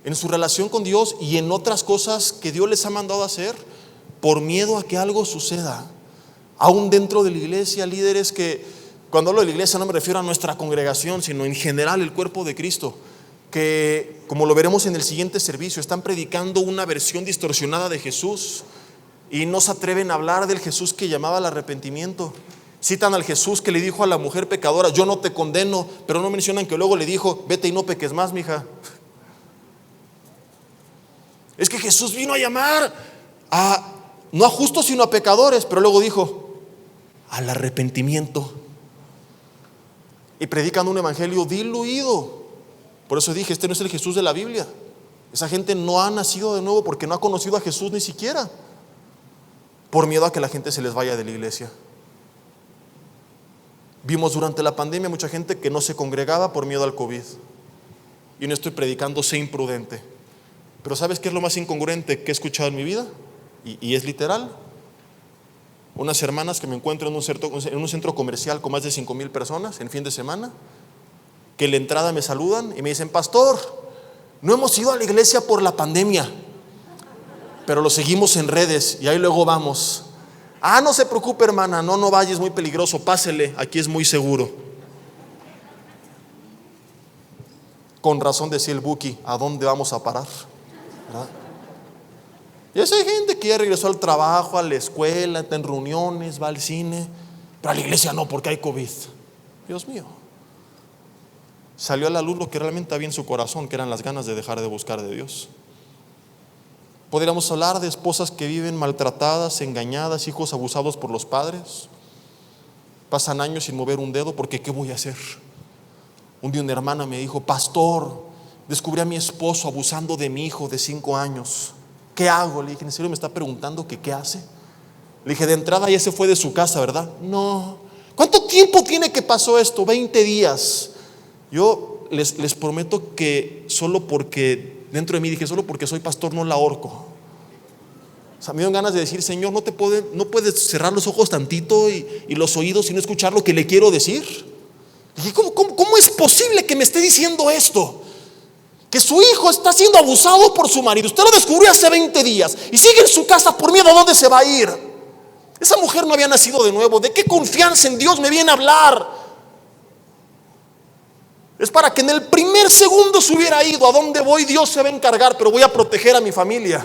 Speaker 1: en su relación con Dios y en otras cosas que Dios les ha mandado a hacer por miedo a que algo suceda. Aún dentro de la iglesia, líderes que Cuando hablo de la iglesia no me refiero a nuestra congregación, sino en general el cuerpo de Cristo, que, como lo veremos en el siguiente servicio, están predicando una versión distorsionada de Jesús y no se atreven a hablar del Jesús que llamaba al arrepentimiento. Citan al Jesús que le dijo a la mujer pecadora: yo no te condeno, pero no mencionan que luego le dijo: vete y no peques más, mija. Es que Jesús vino a llamar no a justos sino a pecadores, pero luego dijo: al arrepentimiento. Y predican un evangelio diluido. Por eso dije, este no es el Jesús de la Biblia. Esa gente no ha nacido de nuevo porque no ha conocido a Jesús ni siquiera, por miedo a que la gente se les vaya de la iglesia. Vimos durante la pandemia mucha gente que no se congregaba por miedo al COVID. Y no estoy predicando sé imprudente, pero ¿sabes qué es lo más incongruente que he escuchado en mi vida? Y es literal. Unas hermanas que me encuentro en un centro comercial con más de 5,000 personas en fin de semana, que en la entrada me saludan y me dicen: pastor, no hemos ido a la iglesia por la pandemia, pero lo seguimos en redes y ahí luego vamos. No se preocupe, hermana, no vaya, es muy peligroso, pásele, aquí es muy seguro. Con razón decía el Buki: ¿a dónde vamos a parar? ¿Verdad? Y esa gente que ya regresó al trabajo, a la escuela, está en reuniones, va al cine, pero a la iglesia no, porque hay COVID. Dios mío. Salió a la luz lo que realmente había en su corazón, que eran las ganas de dejar de buscar de Dios. Podríamos hablar de esposas que viven maltratadas, engañadas, hijos abusados por los padres. Pasan años sin mover un dedo porque ¿qué voy a hacer? Un día una hermana me dijo: pastor, descubrí a mi esposo abusando de mi hijo de 5 años. ¿Qué hago? Le dije: ¿en serio me está preguntando que qué hace? Le dije: de entrada ya se fue de su casa, ¿verdad? No. ¿Cuánto tiempo tiene que pasó esto? 20 días. Yo les prometo que solo porque, dentro de mí dije, solo porque soy pastor no la ahorco. O sea, me dieron ganas de decir: Señor, no puedes cerrar los ojos tantito y los oídos y no escuchar lo que le quiero decir. Dije: ¿Cómo es posible que me esté diciendo esto? Que su hijo está siendo abusado por su marido. Usted lo descubrió hace 20 días y sigue en su casa por miedo. ¿A dónde se va a ir? Esa mujer no había nacido de nuevo. ¿De qué confianza en Dios me viene a hablar? Es para que en el primer segundo se hubiera ido. ¿A dónde voy? Dios se va a encargar, pero voy a proteger a mi familia.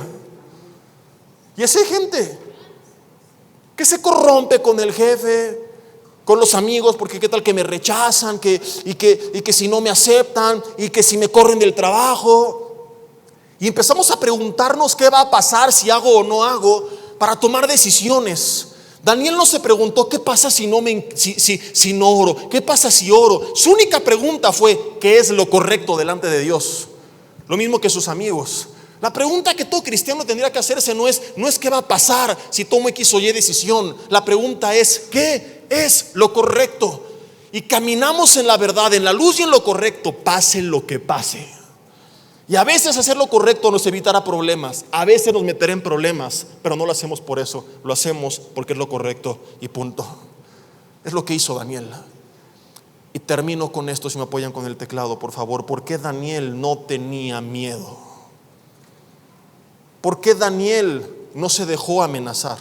Speaker 1: Y esa gente que se corrompe con el jefe, con los amigos, porque qué tal que me rechazan, y que si no me aceptan, y que si me corren del trabajo. Y empezamos a preguntarnos qué va a pasar, si hago o no hago, para tomar decisiones. Daniel no se preguntó: ¿qué pasa si no oro? ¿Qué pasa si oro? Su única pregunta fue: ¿qué es lo correcto delante de Dios? Lo mismo que sus amigos. La pregunta que todo cristiano tendría que hacerse no es qué va a pasar si tomo X o Y decisión. La pregunta es: ¿qué es lo correcto? Y caminamos en la verdad, en la luz y en lo correcto, pase lo que pase. Y a veces hacer lo correcto nos evitará problemas, a veces nos meterá en problemas, pero no lo hacemos por eso, lo hacemos porque es lo correcto y punto. Es lo que hizo Daniel. Y termino con esto, si me apoyan con el teclado, por favor. ¿Por qué Daniel no tenía miedo? ¿Por qué Daniel no se dejó amenazar?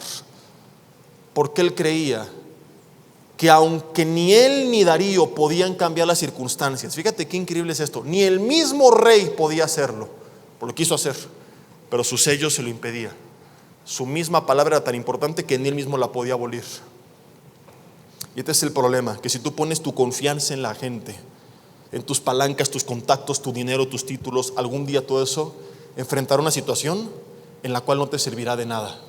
Speaker 1: Porque él creía que aunque ni él ni Darío podían cambiar las circunstancias, fíjate qué increíble es esto, ni el mismo rey podía hacerlo, por lo quiso hacer, pero su sello se lo impedía. Su misma palabra era tan importante que ni él mismo la podía abolir. Y este es el problema, que si tú pones tu confianza en la gente, en tus palancas, tus contactos, tu dinero, tus títulos, algún día todo eso enfrentará una situación en la cual no te servirá de nada.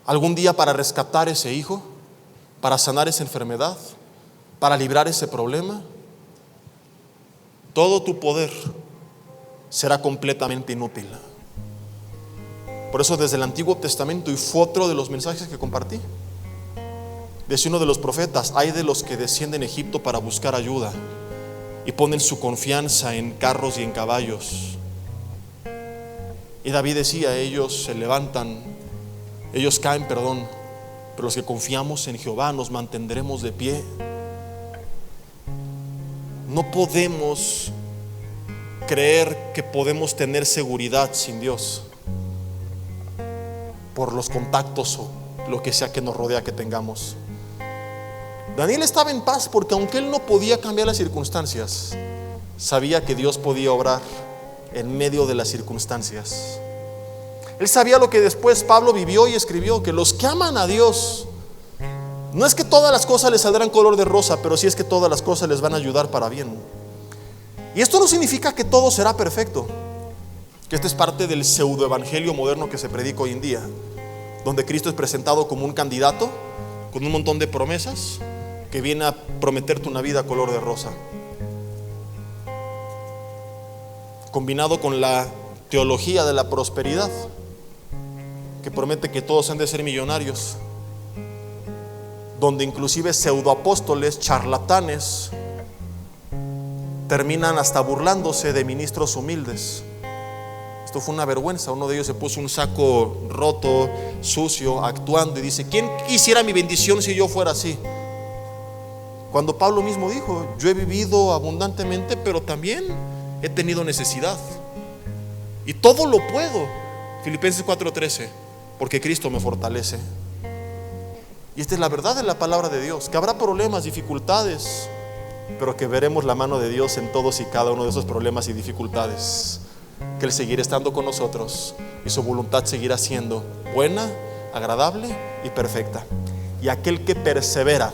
Speaker 1: Algún día, para rescatar ese hijo, para sanar esa enfermedad, para librar ese problema, todo tu poder será completamente inútil. Por eso desde el Antiguo Testamento, y fue otro de los mensajes que compartí, decía uno de los profetas: hay de los que descienden a Egipto para buscar ayuda y ponen su confianza en carros y en caballos. Y David decía: ellos se levantan, ellos caen, pero los que confiamos en Jehová nos mantendremos de pie. No podemos creer que podemos tener seguridad sin Dios por los contactos o lo que sea que nos rodea que tengamos. Daniel estaba en paz porque aunque él no podía cambiar las circunstancias, sabía que Dios podía obrar en medio de las circunstancias. Él sabía lo que después Pablo vivió y escribió, que los que aman a Dios, no es que todas las cosas les saldrán color de rosa, pero sí es que todas las cosas les van a ayudar para bien. Y esto no significa que todo será perfecto, que esta es parte del pseudoevangelio moderno que se predica hoy en día, donde Cristo es presentado como un candidato con un montón de promesas que viene a prometerte una vida color de rosa, combinado con la teología de la prosperidad que promete que todos han de ser millonarios, donde inclusive pseudoapóstoles, charlatanes, terminan hasta burlándose de ministros humildes. Esto fue una vergüenza. Uno de ellos se puso un saco roto, sucio, actuando, y dice: ¿quién quisiera mi bendición si yo fuera así? Cuando Pablo mismo dijo: yo he vivido abundantemente, pero también he tenido necesidad, y todo lo puedo, Filipenses 4:13, porque Cristo me fortalece. Y esta es la verdad de la palabra de Dios, que habrá problemas, dificultades, pero que veremos la mano de Dios en todos y cada uno de esos problemas y dificultades, que Él seguirá estando con nosotros y su voluntad seguirá siendo buena, agradable y perfecta. Y aquel que persevera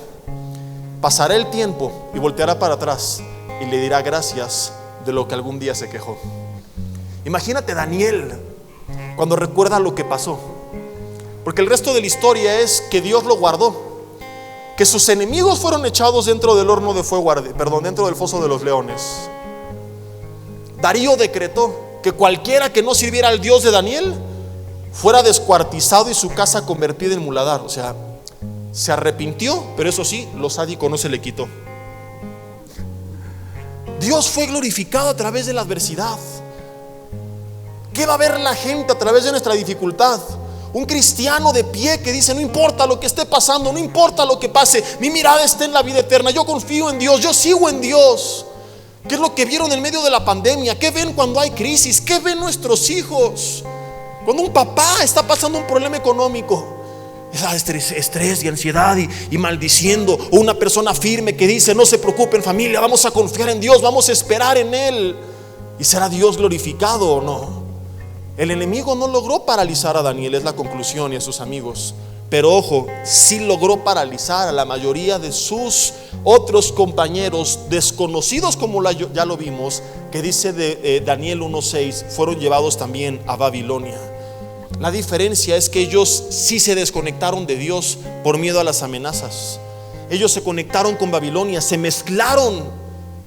Speaker 1: pasará el tiempo y volteará para atrás y le dirá gracias de lo que algún día se quejó. Imagínate Daniel cuando recuerda lo que pasó, porque el resto de la historia es que Dios lo guardó, que sus enemigos fueron echados dentro del horno de fuego, dentro del foso de los leones. Darío decretó que cualquiera que no sirviera al Dios de Daniel fuera descuartizado y su casa convertida en muladar. O sea, se arrepintió, pero eso sí, lo sádico no se le quitó. Dios fue glorificado a través de la adversidad. ¿Qué va a ver la gente a través de nuestra dificultad? Un cristiano de pie que dice: no importa lo que esté pasando, no importa lo que pase, mi mirada está en la vida eterna, yo confío en Dios, yo sigo en Dios. ¿Qué es lo que vieron en medio de la pandemia? ¿Qué ven cuando hay crisis? ¿Qué ven nuestros hijos? Cuando un papá está pasando un problema económico, estrés y ansiedad y maldiciendo, o una persona firme que dice: no se preocupen familia, vamos a confiar en Dios, vamos a esperar en Él. ¿Y será Dios glorificado o no? El enemigo no logró paralizar a Daniel, es la conclusión, y a sus amigos. Pero ojo, sí logró paralizar a la mayoría de sus otros compañeros desconocidos, como ya lo vimos, que dice de Daniel 1:6, fueron llevados también a Babilonia. La diferencia es que ellos sí se desconectaron de Dios por miedo a las amenazas. Ellos se conectaron con Babilonia, se mezclaron,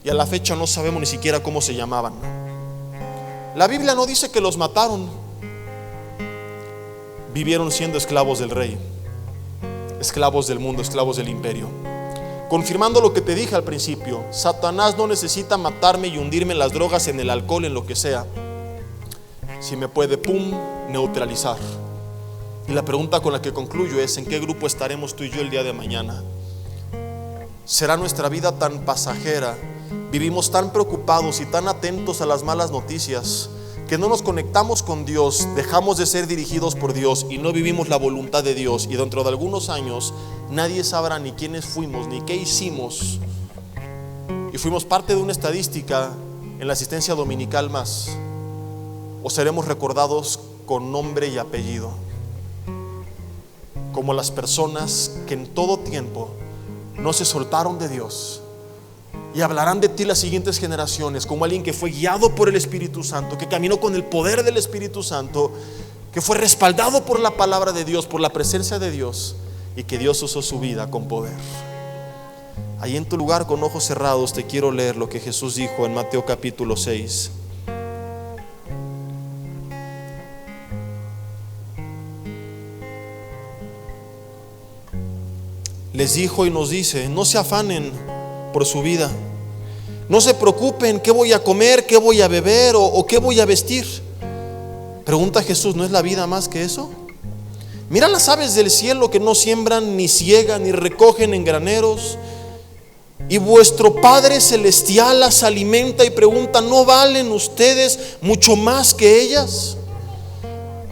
Speaker 1: y a la fecha no sabemos ni siquiera cómo se llamaban. La Biblia no dice que los mataron. Vivieron siendo esclavos del rey, esclavos del mundo, esclavos del imperio. Confirmando lo que te dije al principio, Satanás no necesita matarme y hundirme en las drogas, en el alcohol, en lo que sea, si me puede, neutralizar. Y la pregunta con la que concluyo es: ¿en qué grupo estaremos tú y yo el día de mañana? ¿Será nuestra vida tan pasajera? Vivimos tan preocupados y tan atentos a las malas noticias que no nos conectamos con Dios, dejamos de ser dirigidos por Dios y no vivimos la voluntad de Dios, y dentro de algunos años nadie sabrá ni quiénes fuimos ni qué hicimos, y fuimos parte de una estadística en la asistencia dominical más, o seremos recordados con nombre y apellido como las personas que en todo tiempo no se soltaron de Dios. Y hablarán de ti las siguientes generaciones como alguien que fue guiado por el Espíritu Santo, que caminó con el poder del Espíritu Santo, que fue respaldado por la palabra de Dios, por la presencia de Dios, y que Dios usó su vida con poder. Ahí en tu lugar, con ojos cerrados, te quiero leer lo que Jesús dijo en Mateo capítulo 6. Les dijo y nos dice: no se afanen por su vida, no se preocupen qué voy a comer, qué voy a beber o qué voy a vestir. Pregunta Jesús: ¿no es la vida más que eso? Mira las aves del cielo, que no siembran, ni ciegan, ni recogen en graneros, y vuestro Padre Celestial las alimenta. Y pregunta: ¿no valen ustedes mucho más que ellas?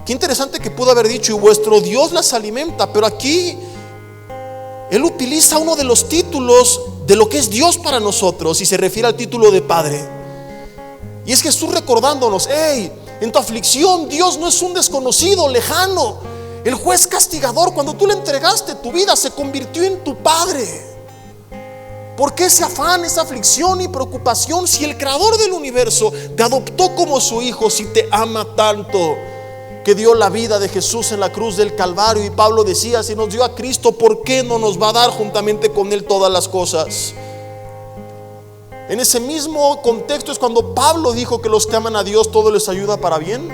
Speaker 1: Qué interesante que pudo haber dicho: y vuestro Dios las alimenta. Pero aquí Él utiliza uno de los títulos de lo que es Dios para nosotros y se refiere al título de Padre. Y es Jesús recordándonos: hey, en tu aflicción Dios no es un desconocido lejano. El juez castigador, cuando tú le entregaste tu vida, se convirtió en tu Padre. ¿Por qué ese afán, esa aflicción y preocupación si el creador del universo te adoptó como su hijo, si te ama tanto, que dio la vida de Jesús en la cruz del Calvario? Y Pablo decía: si nos dio a Cristo, ¿por qué no nos va a dar juntamente con Él todas las cosas? En ese mismo contexto es cuando Pablo dijo que los que aman a Dios todo les ayuda para bien.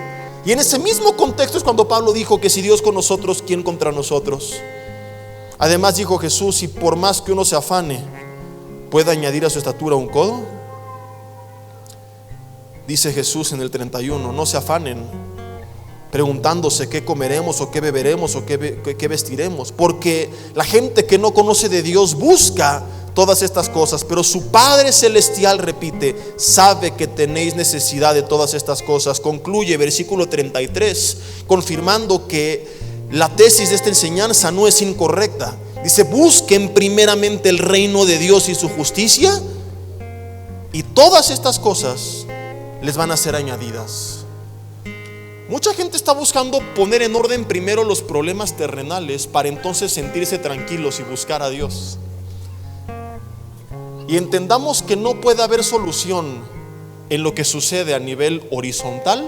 Speaker 1: Y en ese mismo contexto es cuando Pablo dijo que si Dios con nosotros, ¿quién contra nosotros? Además dijo Jesús: y por más que uno se afane, ¿puede añadir a su estatura un codo? Dice Jesús en el 31: no se afanen preguntándose qué comeremos o qué beberemos o qué vestiremos, porque la gente que no conoce de Dios busca todas estas cosas, pero su Padre Celestial, repite, sabe que tenéis necesidad de todas estas cosas. Concluye versículo 33, confirmando que la tesis de esta enseñanza no es incorrecta. Dice: busquen primeramente el reino de Dios y su justicia, y todas estas cosas les van a ser añadidas. Mucha gente está buscando poner en orden primero los problemas terrenales para entonces sentirse tranquilos y buscar a Dios. Y entendamos que no puede haber solución en lo que sucede a nivel horizontal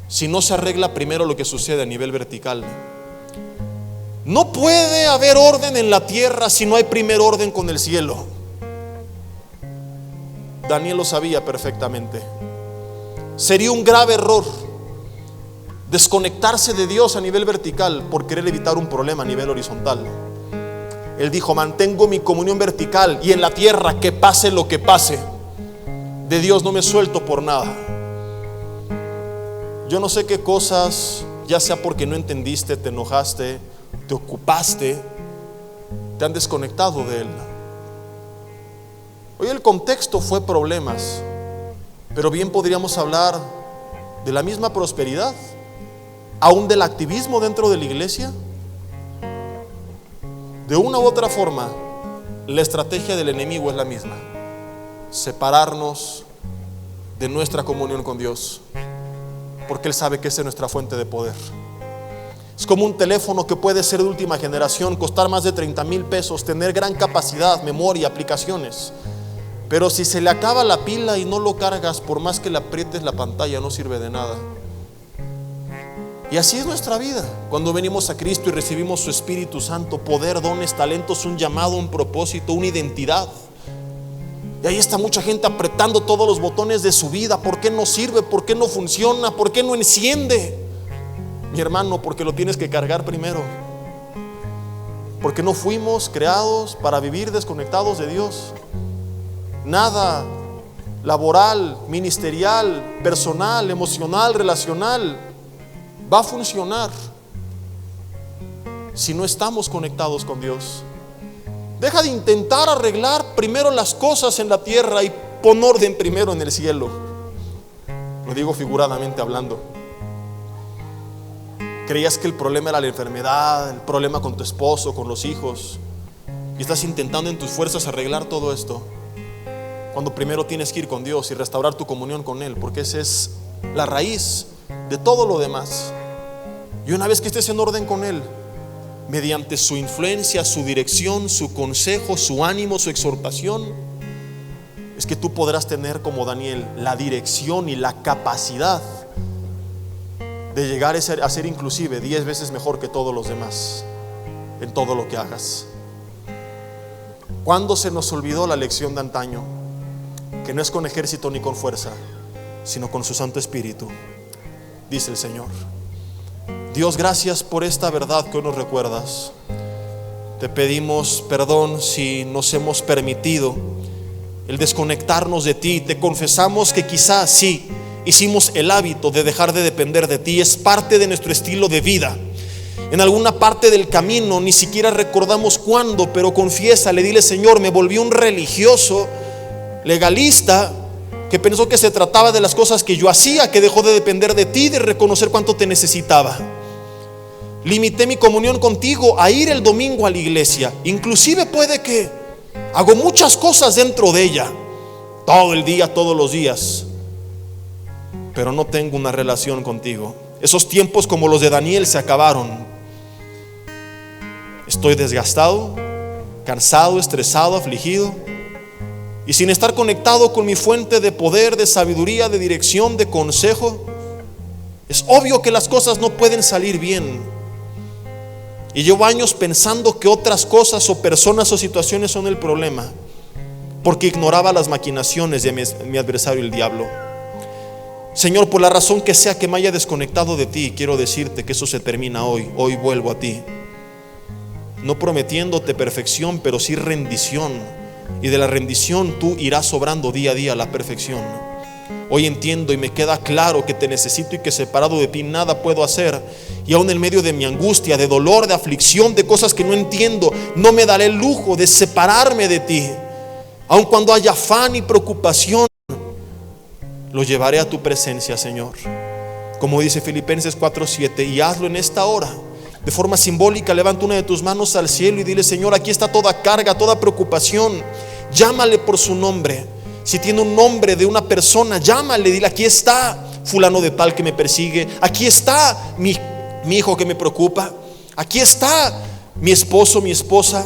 Speaker 1: si no se arregla primero lo que sucede a nivel vertical. No puede haber orden en la tierra si no hay primer orden con el cielo. Daniel lo sabía perfectamente. Sería un grave error desconectarse de Dios a nivel vertical por querer evitar un problema a nivel horizontal. Él dijo: mantengo mi comunión vertical, y en la tierra que pase lo que pase, de Dios no me suelto por nada. Yo no sé qué cosas, ya sea porque no entendiste, te enojaste, te ocupaste, te han desconectado de Él. Hoy el contexto fue problemas, pero bien podríamos hablar de la misma prosperidad, aún del activismo dentro de la iglesia. De una u otra forma, la estrategia del enemigo es la misma: separarnos de nuestra comunión con Dios, porque Él sabe que esa es nuestra fuente de poder. Es como un teléfono que puede ser de última generación, costar más de 30,000 pesos, tener gran capacidad, memoria, aplicaciones, pero si se le acaba la pila y no lo cargas, por más que le aprietes la pantalla, no sirve de nada. Y así es nuestra vida. Cuando venimos a Cristo y recibimos su Espíritu Santo, poder, dones, talentos, un llamado, un propósito, una identidad. Y ahí está mucha gente apretando todos los botones de su vida. ¿Por qué no sirve? ¿Por qué no funciona? ¿Por qué no enciende? Mi hermano, porque lo tienes que cargar primero. Porque no fuimos creados para vivir desconectados de Dios. Nada laboral, ministerial, personal, emocional, relacional va a funcionar si no estamos conectados con Dios. Deja de intentar arreglar primero las cosas en la tierra y pon orden primero en el cielo. Lo digo figuradamente hablando. Creías que el problema era la enfermedad, el problema con tu esposo, con los hijos, y estás intentando en tus fuerzas arreglar todo esto, cuando primero tienes que ir con Dios y restaurar tu comunión con Él, porque esa es la raíz de todo lo demás. Y una vez que estés en orden con Él, mediante su influencia, su dirección, su consejo, su ánimo, su exhortación, es que tú podrás tener, como Daniel, la dirección y la capacidad de llegar a ser inclusive 10 veces mejor que todos los demás en todo lo que hagas. ¿Cuándo se nos olvidó la lección de antaño? Que no es con ejército ni con fuerza, sino con su Santo Espíritu, dice el Señor. Dios, gracias por esta verdad que hoy nos recuerdas. Te pedimos perdón si nos hemos permitido el desconectarnos de ti. Te confesamos que quizás sí hicimos el hábito de dejar de depender de ti. Es parte de nuestro estilo de vida. En alguna parte del camino ni siquiera recordamos cuándo, pero confiésale, dile: Señor, me volví un religioso legalista que pensó que se trataba de las cosas que yo hacía, que dejó de depender de ti, de reconocer cuánto te necesitaba. Limité mi comunión contigo a ir el domingo a la iglesia. Inclusive puede que hago muchas cosas dentro de ella, todo el día, todos los días, pero no tengo una relación contigo. Esos tiempos como los de Daniel se acabaron. Estoy desgastado, cansado, estresado, afligido, y sin estar conectado con mi fuente de poder, de sabiduría, de dirección, de consejo, es obvio que las cosas no pueden salir bien. Y llevo años pensando que otras cosas o personas o situaciones son el problema, porque ignoraba las maquinaciones de mi adversario, el diablo. Señor, por la razón que sea que me haya desconectado de ti, quiero decirte que eso se termina hoy. Hoy vuelvo a ti, no prometiéndote perfección, pero sí rendición. Y de la rendición tú irás sobrando día a día la perfección. Hoy entiendo y me queda claro que te necesito y que separado de ti nada puedo hacer. Y aún en medio de mi angustia, de dolor, de aflicción, de cosas que no entiendo, no me daré el lujo de separarme de ti. Aun cuando haya afán y preocupación, lo llevaré a tu presencia, Señor. Como dice Filipenses 4:7, y hazlo en esta hora. De forma simbólica, levanta una de tus manos al cielo y dile: Señor, aquí está toda carga, toda preocupación. Llámale por su nombre. Si tiene un nombre de una persona, llámale, dile: aquí está fulano de tal que me persigue, aquí está mi hijo que me preocupa, aquí está mi esposo, mi esposa,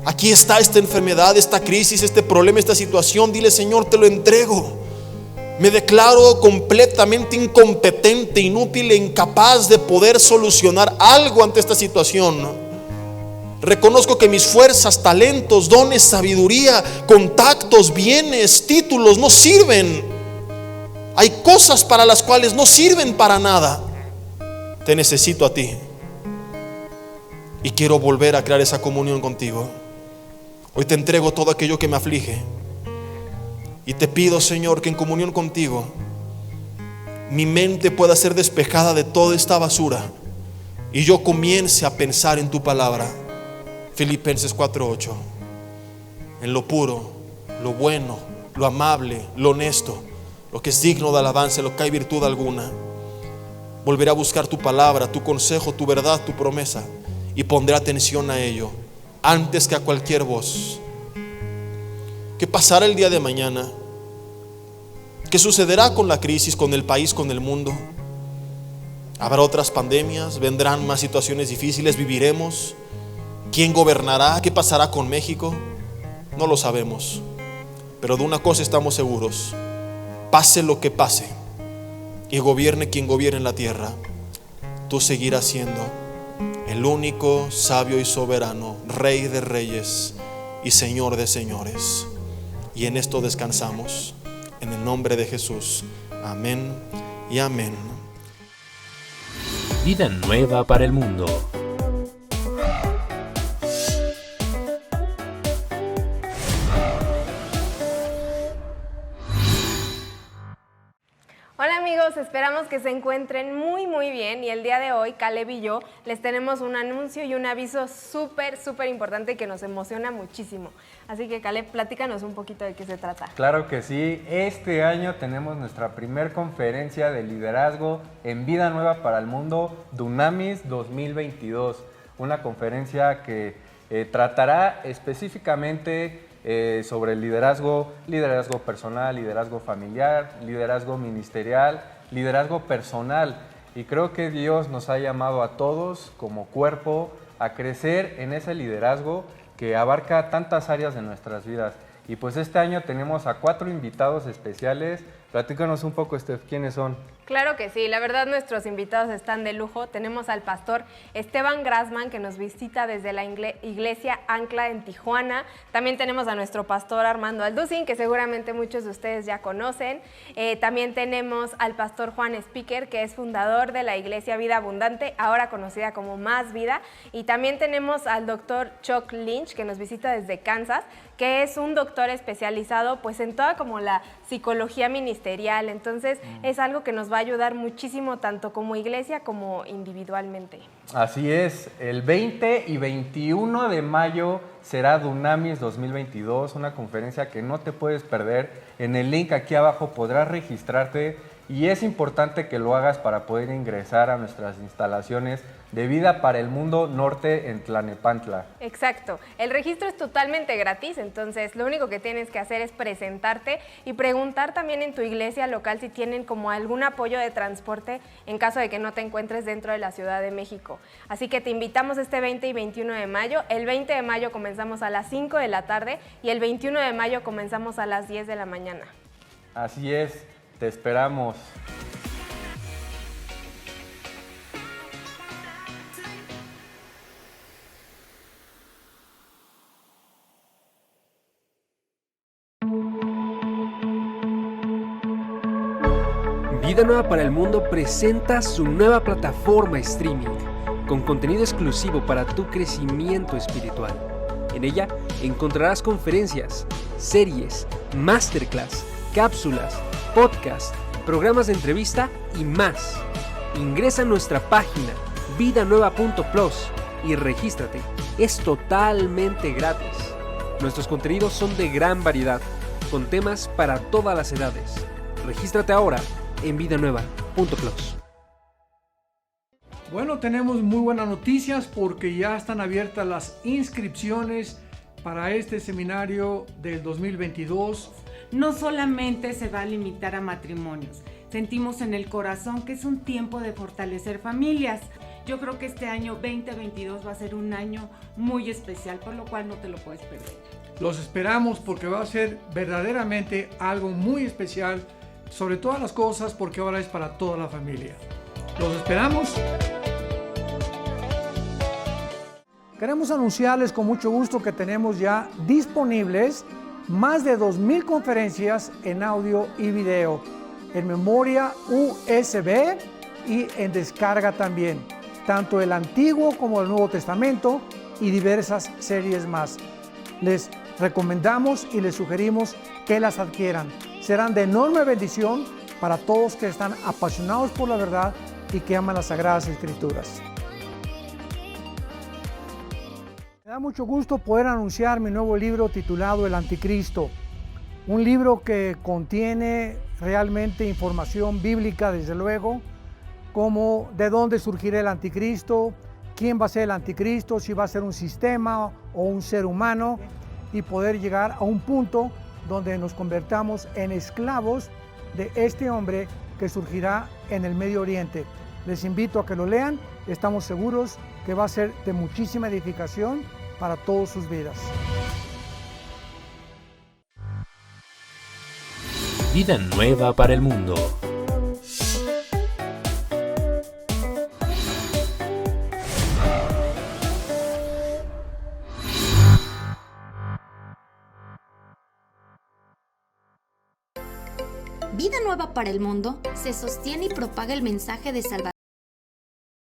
Speaker 1: aquí está esta enfermedad, esta crisis, este problema, esta situación. Dile: Señor, te lo entrego. Me declaro completamente incompetente, inútil e incapaz de poder solucionar algo ante esta situación. Reconozco que mis fuerzas, talentos, dones, sabiduría, contactos, bienes, títulos no sirven. Hay cosas para las cuales no sirven para nada. Te necesito a ti y quiero volver a crear esa comunión contigo. Hoy te entrego todo aquello que me aflige y te pido, Señor, que en comunión contigo mi mente pueda ser despejada de toda esta basura y yo comience a pensar en tu palabra. Filipenses 4:8. En lo puro, lo bueno, lo amable, lo honesto, lo que es digno de alabanza, lo que hay virtud alguna. Volveré a buscar tu palabra, tu consejo, tu verdad, tu promesa, y pondré atención a ello antes que a cualquier voz. ¿Qué pasará el día de mañana? ¿Qué sucederá con la crisis, con el país, con el mundo? ¿Habrá otras pandemias? ¿Vendrán más situaciones difíciles? ¿Viviremos? ¿Quién gobernará? ¿Qué pasará con México? No lo sabemos, pero de una cosa estamos seguros: pase lo que pase y gobierne quien gobierne en la tierra, tú seguirás siendo el único sabio y soberano, Rey de reyes y Señor de señores. Y en esto descansamos, en el nombre de Jesús. Amén y amén.
Speaker 2: Vida nueva para el mundo.
Speaker 3: Hola amigos, esperamos que se encuentren muy bien y el día de hoy Caleb y yo les tenemos un anuncio y un aviso súper importante que nos emociona muchísimo. Así que Caleb, platícanos un poquito de qué se trata.
Speaker 4: Claro que sí, este año tenemos nuestra primer conferencia de liderazgo en Vida Nueva para el Mundo, Dunamis 2022. Una conferencia que tratará específicamente sobre el liderazgo personal, liderazgo familiar, liderazgo ministerial, liderazgo personal. Y creo que Dios nos ha llamado a todos como cuerpo a crecer en ese liderazgo que abarca tantas áreas de nuestras vidas. Y pues este año tenemos a 4 invitados especiales. Platícanos un poco, Steph, ¿quiénes son?
Speaker 3: Claro que sí, la verdad nuestros invitados están de lujo. Tenemos al pastor Esteban Grassman, que nos visita desde la iglesia Ancla en Tijuana. También tenemos a nuestro pastor Armando Alducin, que seguramente muchos de ustedes ya conocen. También tenemos al pastor Juan Speaker, que es fundador de la iglesia Vida Abundante, ahora conocida como Más Vida. Y también tenemos al doctor Chuck Lynch, que nos visita desde Kansas, que es un doctor especializado pues en toda como la psicología ministerial. Entonces es algo que nos va a ayudar muchísimo tanto como iglesia como individualmente.
Speaker 4: Así es, el 20 y 21 de mayo será Dunamis 2022, una conferencia que no te puedes perder. En el link aquí abajo podrás registrarte y es importante que lo hagas para poder ingresar a nuestras instalaciones de Vida para el Mundo Norte en Tlalnepantla.
Speaker 3: Exacto. El registro es totalmente gratis, entonces lo único que tienes que hacer es presentarte y preguntar también en tu iglesia local si tienen como algún apoyo de transporte en caso de que no te encuentres dentro de la Ciudad de México. Así que te invitamos este 20 y 21 de mayo. El 20 de mayo comenzamos a las 5 de la tarde y el 21 de mayo comenzamos a las 10 de la mañana.
Speaker 4: Así es, te esperamos.
Speaker 5: Vida Nueva para el Mundo presenta su nueva plataforma streaming, con contenido exclusivo para tu crecimiento espiritual. En ella encontrarás conferencias, series, masterclass, cápsulas, podcasts, programas de entrevista y más. Ingresa a nuestra página vidanueva.plus y regístrate. Es totalmente gratis. Nuestros contenidos son de gran variedad, con temas para todas las edades. Regístrate ahora en vidanueva.plus.
Speaker 6: Bueno, tenemos muy buenas noticias porque ya están abiertas las inscripciones para este seminario del 2022.
Speaker 7: No solamente se va a limitar a matrimonios, sentimos en el corazón que es un tiempo de fortalecer familias. Yo creo que este año 2022 va a ser un año muy especial, por lo cual no te lo puedes perder.
Speaker 6: Los esperamos porque va a ser verdaderamente algo muy especial, sobre todas las cosas, porque ahora es para toda la familia. Los esperamos. Queremos anunciarles con mucho gusto que tenemos ya disponibles más de 2,000 conferencias en audio y video, en memoria USB y en descarga también, tanto el Antiguo como el Nuevo Testamento y diversas series más. Les recomendamos y les sugerimos que las adquieran. Serán de enorme bendición para todos que están apasionados por la verdad y que aman las Sagradas Escrituras. Me da mucho gusto poder anunciar mi nuevo libro titulado El Anticristo, un libro que contiene realmente información bíblica, desde luego, como de dónde surgirá el Anticristo, quién va a ser el Anticristo, si va a ser un sistema o un ser humano, y poder llegar a un punto donde nos convertamos en esclavos de este hombre que surgirá en el Medio Oriente. Les invito a que lo lean, estamos seguros que va a ser de muchísima edificación para todas sus vidas.
Speaker 2: Vida Nueva para el Mundo.
Speaker 8: Vida Nueva para el Mundo se sostiene y propaga el mensaje de salvación